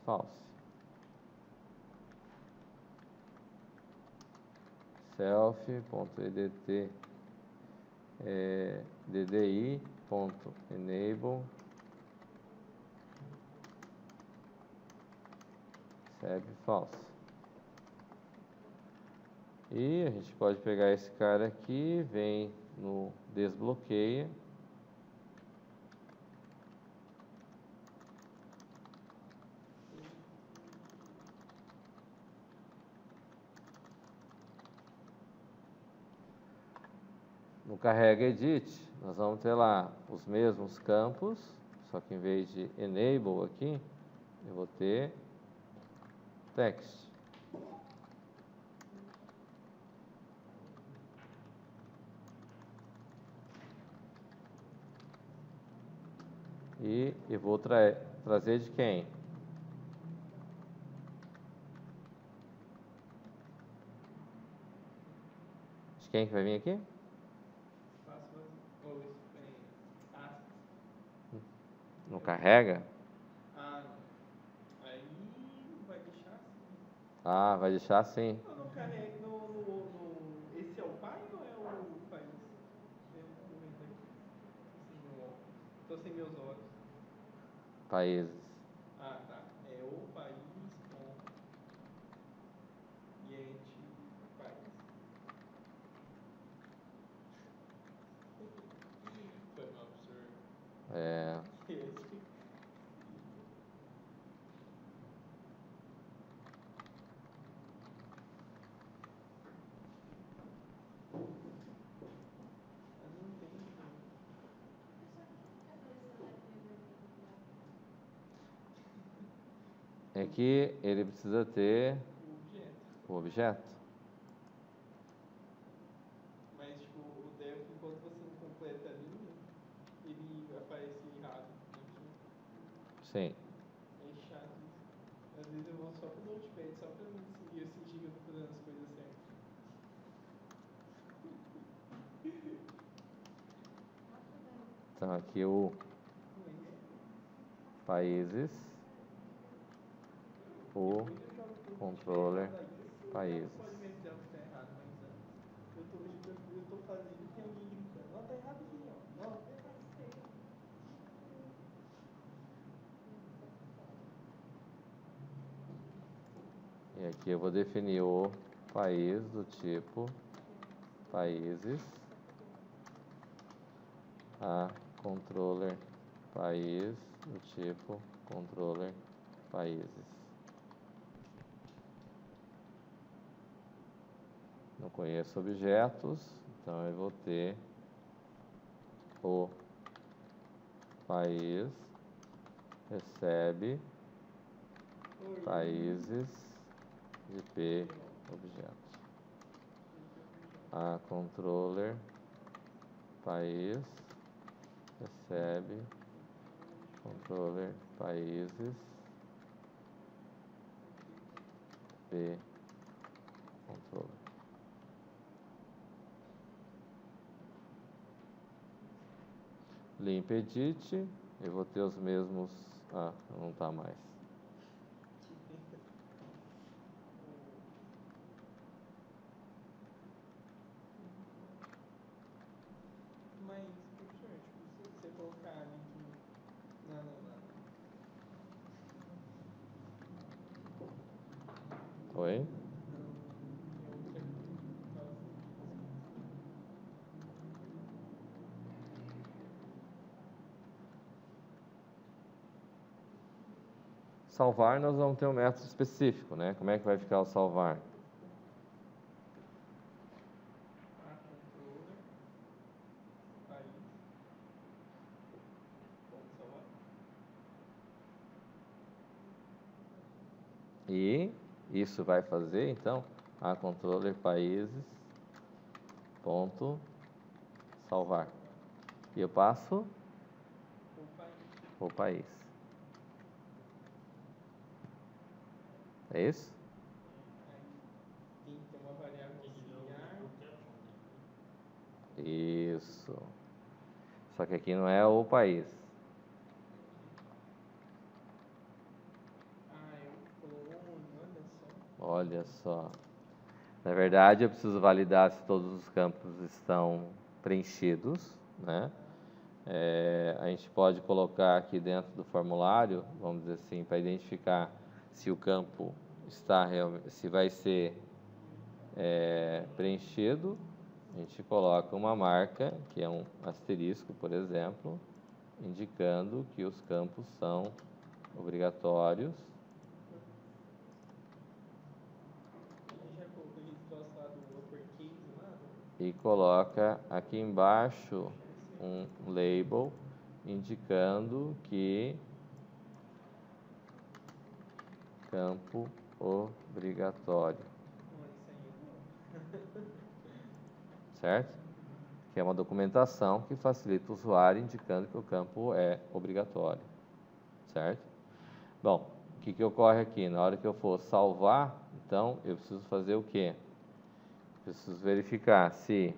false. self.edt ddi.enable recebe false. E a gente pode pegar esse cara aqui, vem no desbloqueia, no carrega edit, nós vamos ter lá os mesmos campos, só que em vez de enable aqui, eu vou ter text. E eu vou trazer de quem? De quem que vai vir aqui? Não carrega?
Ah, não. Aí vai deixar assim.
Ah, vai deixar assim.
Eu não carrego esse é o pai ou é o país? Eu não tô vendo aqui. Tô sem meus olhos.
Países.
Ah, tá. É o país ponto get país. Foi um absurdo.
É,
Mas não tem.
é que ele precisa ter
O objeto.
o objeto.
Mas, tipo, o def, enquanto você não completa a linha, ele aparece errado aqui.
Sim.
É chato isso. Às vezes eu vou só pro Notepad, só pra mim seguir, eu sentir que eu tô fazendo as coisas certas.
Então aqui o países, o
Depois eu jogo tudo
controller
aí sim,
países.
pode me avisar o que tá errado, mas antes eu tô fazendo e tem alguém gritando. Ó, tá errado aqui, ó. Não, tá errado isso aí.
E aqui eu vou definir o país do tipo países, a controller país do tipo controller países. Não conheço objetos, então eu vou ter o país recebe países de P objetos. A controller país recebe controller países P controller. Limp edit, eu vou ter os mesmos. Ah, não está mais. Oi? Salvar, nós vamos ter um método específico, né? Como é que vai ficar o salvar?
Controller, país, ponto salvar.
E isso vai fazer, então, a controller países, ponto, salvar. E eu passo o país. É isso?
Tem que ter uma variável auxiliar.
Isso. Só que aqui não é o país.
É o clone, olha só.
Olha só. Na verdade, eu preciso validar se todos os campos estão preenchidos, né? A gente pode colocar aqui dentro do formulário, vamos dizer assim, para identificar se o campo está se vai ser preenchido, a gente coloca uma marca, que é um asterisco, por exemplo, indicando que os campos são obrigatórios.
Já colocou aquele troço lá do uppercase lá?
E coloca aqui embaixo um label indicando que campo obrigatório,
Isso aí é bom.
certo? Que é uma documentação que facilita o usuário indicando que o campo é obrigatório, certo? Bom, o que ocorre aqui? Na hora que eu for salvar, então eu preciso fazer o quê? Preciso verificar se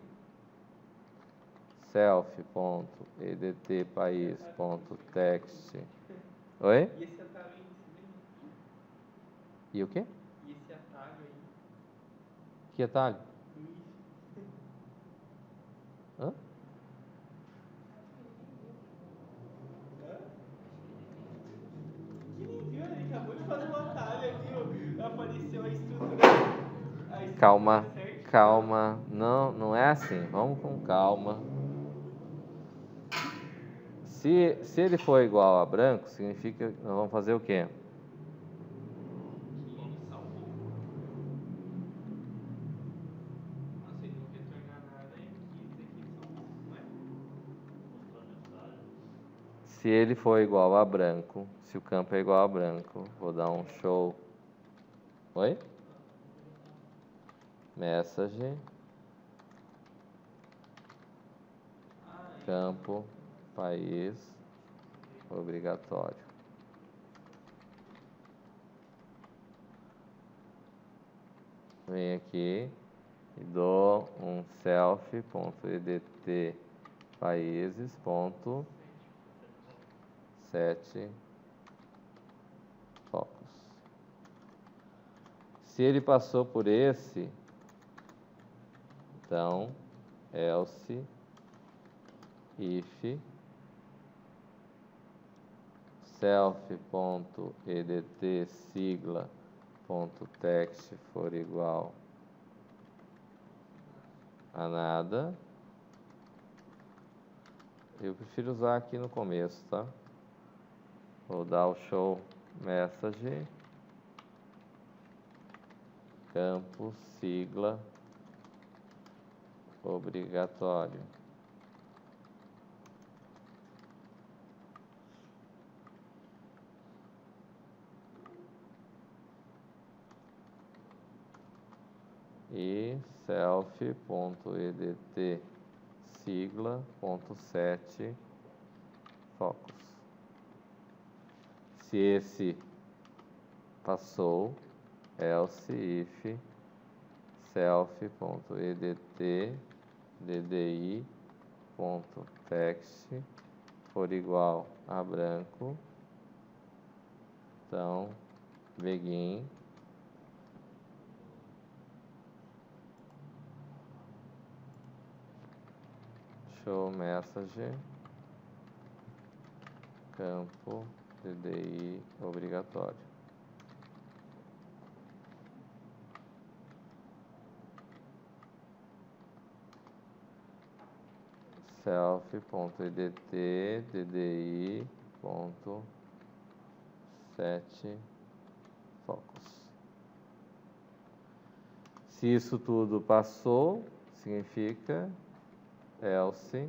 self.edtpaís.text. Oi?
E esse atalho aí, você lembra?
E o quê?
E esse atalho aí,
Que atalho?
do if.
Hã?
Hã? Que nem viu, ele acabou de fazer um atalho ali, ó. Apareceu a estrutura
Calma,
certa.
calma. Não, não é assim. Vamos com calma. Se ele for igual a branco, significa que nós vamos fazer o quê?
Que ele salvou. Nossa, ele não retornar nada, é que isso aqui são, não é?
Se ele for igual a branco, se o campo é igual a branco, vou dar um show. Oi? Message, campo, país, obrigatório. Venho aqui e dou um self.edt países.set focus. Se ele passou por esse, então else if self.edt sigla.text for igual a nada. Eu prefiro usar aqui no começo, tá? Vou dar o show message, campo, sigla, obrigatório. E self.edt sigla.set focus. Se esse passou, else if self.edt ddi.text for igual a branco, então begin show message campo DDI obrigatório. self.edt ddi.set focus. Se isso tudo passou, significa else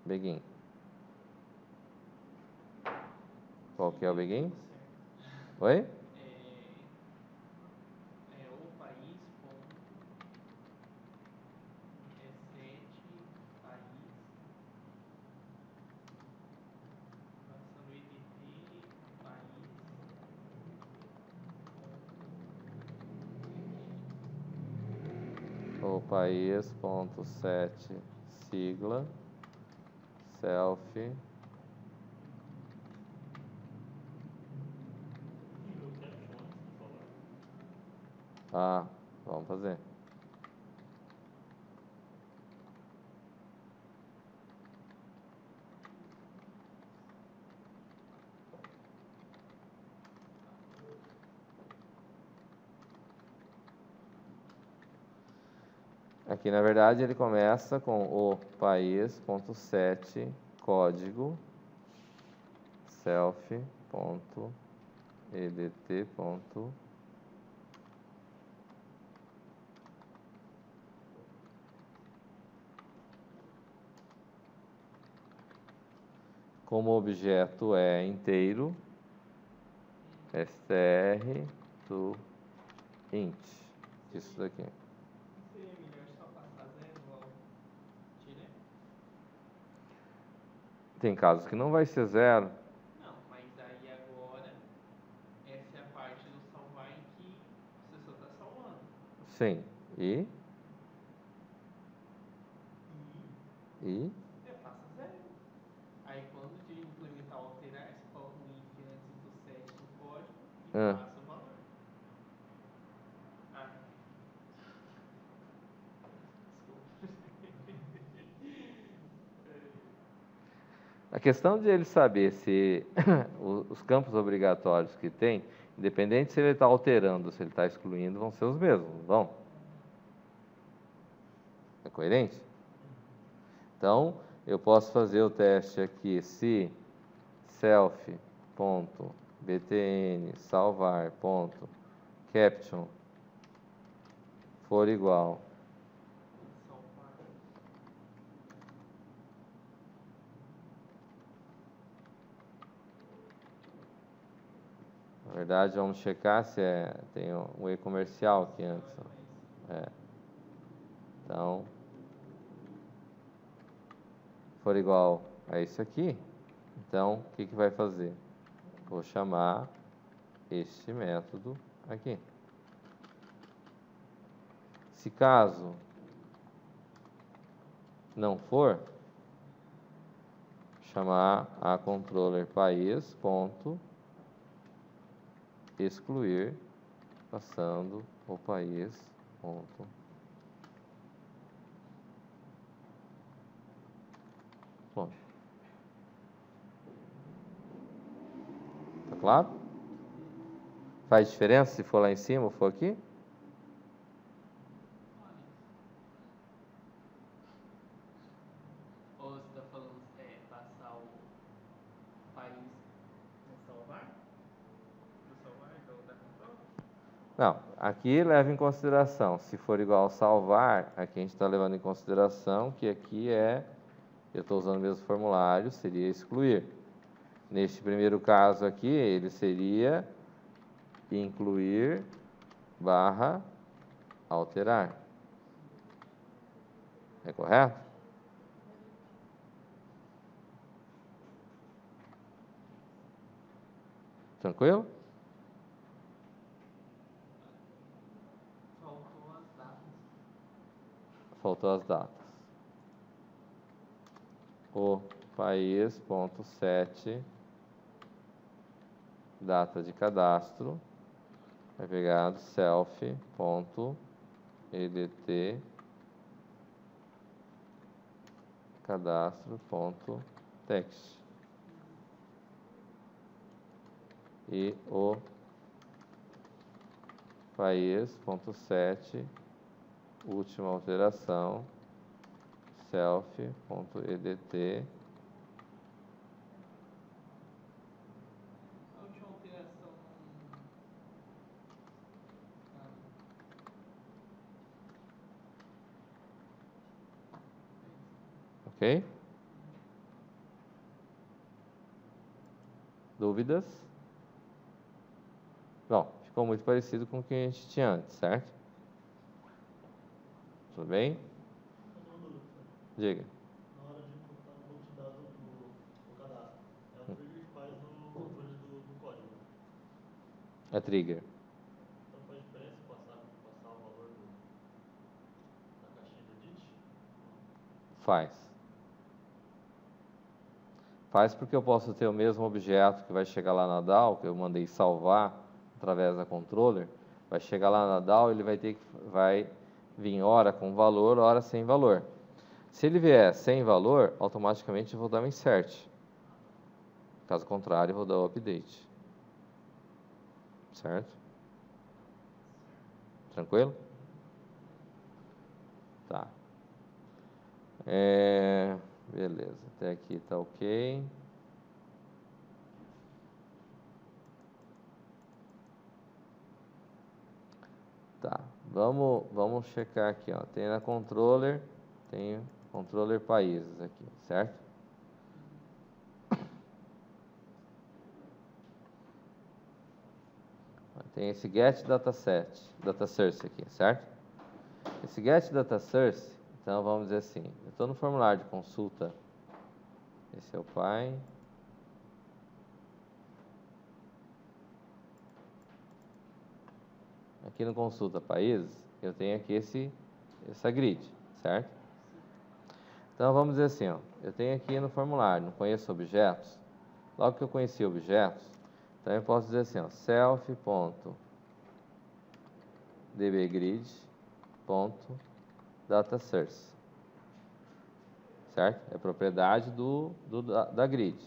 begin. Qual que é o begin? Oi?
É o país ponto E7 país passando o EDT país
O país.set sigla self vamos fazer. Aqui, na verdade, ele começa com o país.set código self.edt. Como o objeto é inteiro, str to int. Isso daqui.
seria melhor só passar zero logo direto?
Tem casos que não vai ser zero.
Não, mas aí agora essa é a parte do salvar em que você só está salvando.
Sim. E
Passa zero. Aí quando de implementar o alterar, você coloca um if antes do set do código e passa o valor.
a questão de ele saber se os campos obrigatórios que tem, independente se ele está alterando ou se ele está excluindo, vão ser os mesmos, não vão? É coerente? Então, eu posso fazer o teste aqui se self.btn salvar.caption for igual
Salvar.
Na verdade, vamos checar se tem um e comercial aqui antes. Então, for igual a isso aqui, então, o que vai fazer? Vou chamar este método aqui. Se caso não for, chamar a controller país ponto excluir passando o país ponto. Bom, tá claro? Faz diferença se for lá em cima ou for aqui?
Ou você está falando passar o país no salvar? Do salvar da controle?
Não, aqui leva em consideração, se for igual ao salvar, aqui a gente está levando em consideração que aqui eu estou usando o mesmo formulário, seria excluir. Neste primeiro caso aqui, ele seria incluir barra alterar. É correto? Tranquilo?
Faltou as datas.
Faltou as datas. O país.set data de cadastro é pegado self.edt cadastro.text. E o país.set última alteração, self.edt.
A última alteração.
Ok? Dúvidas? Bom, ficou muito parecido com o que a gente tinha antes, certo? Tudo bem? Diga.
Na hora de importar um banco de dados do cadastro, é o trigger que faz o controle do código.
É trigger.
Então faz diferença passar o valor da caixinha de edit?
Faz. Faz porque eu posso ter o mesmo objeto que vai chegar lá na DAO, que eu mandei salvar através da controller, vai chegar lá na DAO, ele vai vir hora com valor, hora sem valor. Se ele vier sem valor, automaticamente eu vou dar um insert. Caso contrário, eu vou dar o update. Certo? Tranquilo? Tá. Beleza, até aqui tá ok. Tá, vamos checar aqui, ó. Tem na controller, tem controller países aqui, certo? Tem esse get data source aqui, certo? Esse get data source, então vamos dizer assim, eu estou no formulário de consulta, esse é o pai. Aqui no consulta países, eu tenho aqui essa grid, certo? Então vamos dizer assim, ó, eu tenho aqui no formulário, não conheço objetos. Logo que eu conheci objetos, então eu posso dizer assim, ó, self.dbgrid.dataSource, certo? É propriedade da grid.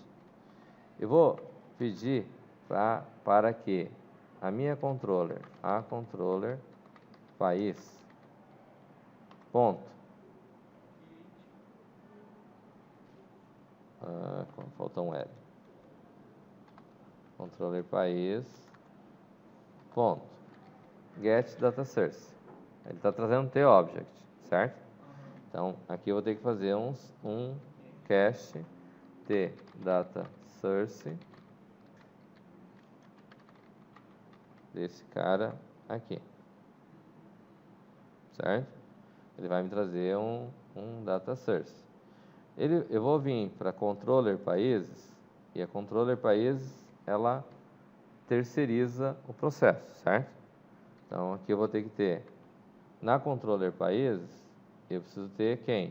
Eu vou pedir para que a controller país, ponto. Faltou um L. Controller país, ponto. Get data source. Ele está trazendo TObject, certo? Então, aqui eu vou ter que fazer um cache T data source desse cara aqui, certo? Ele vai me trazer um data source. Eu vou vir para controller países, e a controller países, ela terceiriza o processo, certo? Então, aqui eu vou ter que ter, na controller países, eu preciso ter quem?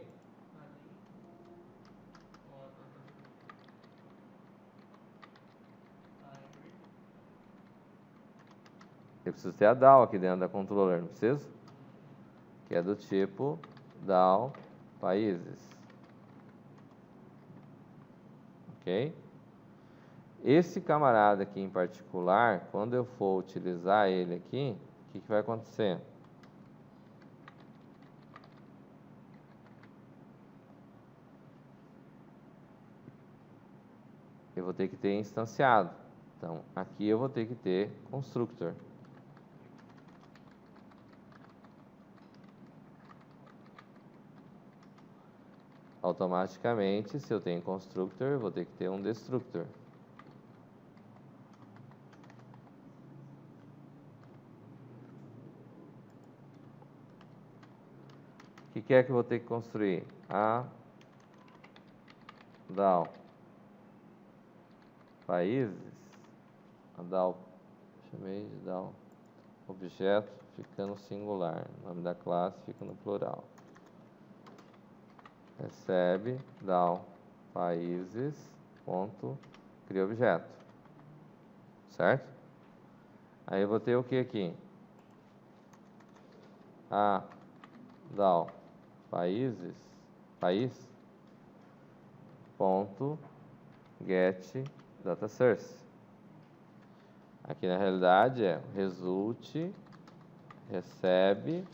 Eu preciso ter a DAO aqui dentro da controller, não preciso? Que é do tipo DAO países. Ok? Esse camarada aqui em particular, quando eu for utilizar ele aqui, o que vai acontecer? Eu vou ter que ter instanciado. Então, aqui eu vou ter que ter constructor. Automaticamente, se eu tenho constructor, eu vou ter que ter um destructor. O que é que eu vou ter que construir? A DAO países, a DAO, chamei de DAO objeto, fica no singular, o nome da classe fica no plural. Recebe DAO países ponto cria objeto, certo? Aí eu vou ter o que aqui? A DAO país ponto get data source. Aqui na realidade é result recebe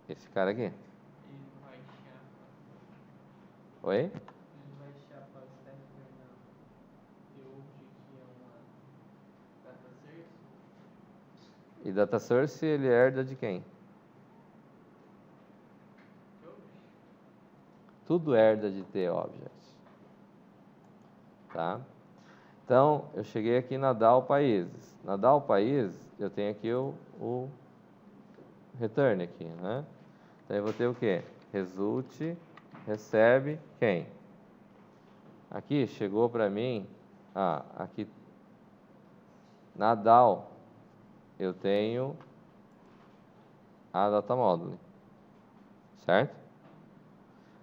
Esse cara aqui.
Ele vai chapa.
Oi?
Ele vai chapa Steph Fernando. Eu ouvi que é uma data source.
E data source, ele herda de quem? Tudo herda de T-Objects. Tá? Então, eu cheguei aqui na DAO Países. Na DAO Países, eu tenho aqui o return aqui, né? Então, eu vou ter o quê? Result, recebe quem? Aqui, chegou para mim, aqui na DAO, eu tenho a data module, certo?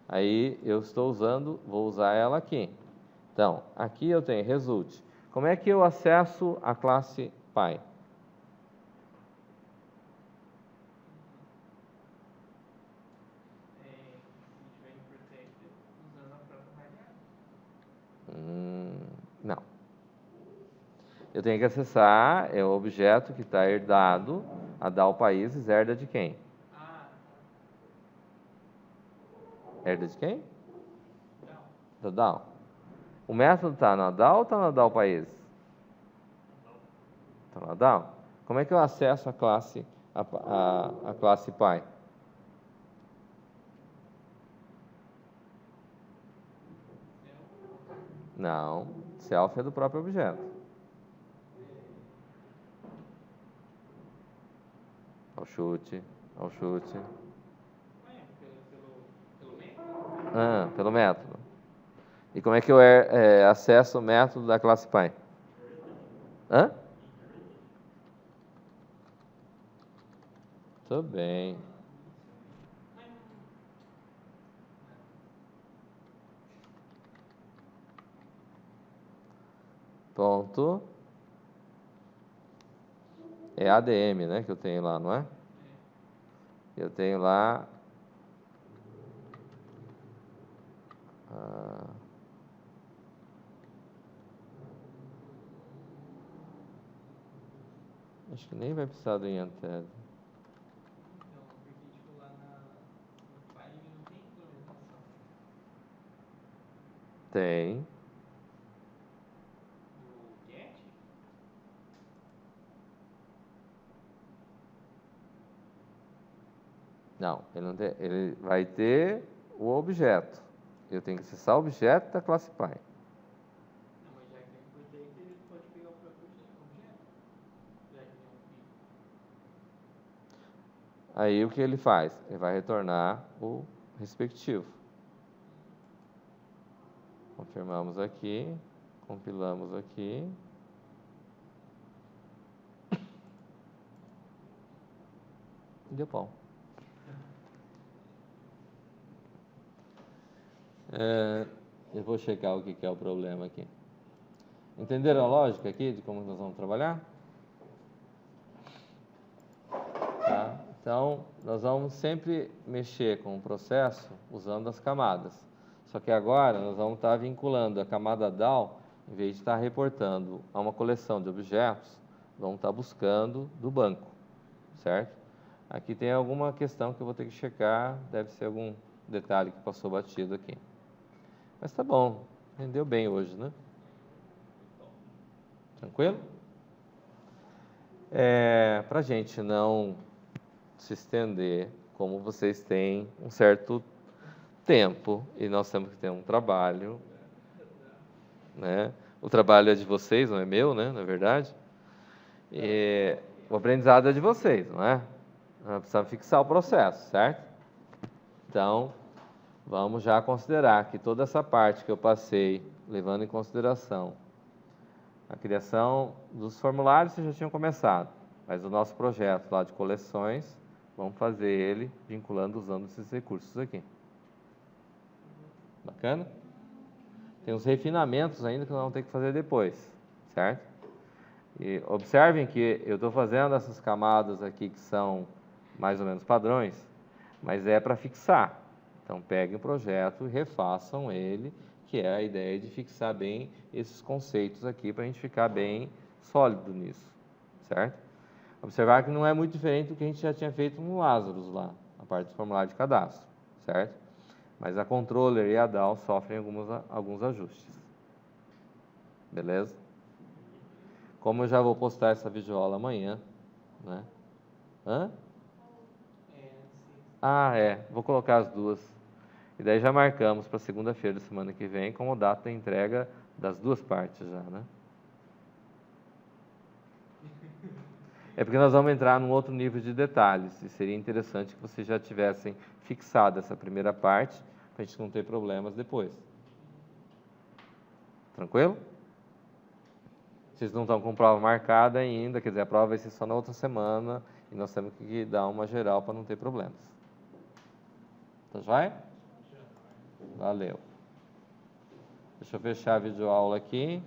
Aí, eu estou usando, vou usar ela aqui. Então, aqui eu tenho result. Como é que eu acesso a classe Py?
Se tiver em protected, usando a própria variável.
Não. Eu tenho que acessar, é o objeto que está herdado, a DAO Países herda de quem? Herda de quem? Da DAO. O método está na DAO ou está na DAO Países? Está na DAO. Como é que eu acesso a classe Py? Não, self é do próprio objeto. Ao chute.
Pelo método?
Pelo método. E como é que eu acesso o método da classe Py? Tudo bem. Ponto. É ADM, né, que eu tenho lá, não é? Eu tenho lá... acho que nem vai precisar do Yanted.
Não, porque tipo lá no Py ele não tem implementação.
Tem.
Do get?
Não, ele vai ter o objeto. Eu tenho que acessar o objeto da classe Py.
Não, mas já que tem protected, ele pode pegar o próprio objeto. Já que tem um fio.
Aí o que ele faz? Ele vai retornar o respectivo. Confirmamos aqui, compilamos aqui. E deu pau. Eu vou checar o que é o problema aqui. Entenderam a lógica aqui de como nós vamos trabalhar? Tá? Então, nós vamos sempre mexer com o processo usando as camadas. Só que agora nós vamos estar vinculando a camada DAO, em vez de estar reportando a uma coleção de objetos, vamos estar buscando do banco, certo? Aqui tem alguma questão que eu vou ter que checar, deve ser algum detalhe que passou batido aqui. Mas tá bom, rendeu bem hoje, né? Tranquilo? Para a gente não se estender, como vocês têm um certo tempo e nós temos que ter um trabalho, né? O trabalho é de vocês, não é meu, né? Na verdade. E o aprendizado é de vocês, não é? Nós precisamos fixar o processo, certo? Então, vamos já considerar que toda essa parte que eu passei, levando em consideração a criação dos formulários, vocês já tinham começado, mas o nosso projeto lá de coleções, vamos fazer ele vinculando, usando esses recursos aqui. Bacana? Tem uns refinamentos ainda que nós vamos ter que fazer depois, certo? E observem que eu estou fazendo essas camadas aqui que são mais ou menos padrões, mas é para fixar. Então, peguem o projeto e refaçam ele, que é a ideia de fixar bem esses conceitos aqui, para a gente ficar bem sólido nisso, certo? Observar que não é muito diferente do que a gente já tinha feito no Lazarus lá. parte do formulário de cadastro, certo? Mas a controller e a DAO sofrem alguns ajustes. Beleza? Como eu já vou postar essa videoaula amanhã, né? Hã? Vou colocar as duas. E daí já marcamos para segunda-feira da semana que vem como data da entrega das duas partes já, né? É porque nós vamos entrar num outro nível de detalhes e seria interessante que vocês já tivessem fixado essa primeira parte para a gente não ter problemas depois. Tranquilo? Vocês não estão com prova marcada ainda, quer dizer, a prova vai ser só na outra semana e nós temos que dar uma geral para não ter problemas. Tá joia? Valeu. Deixa eu fechar a videoaula aqui.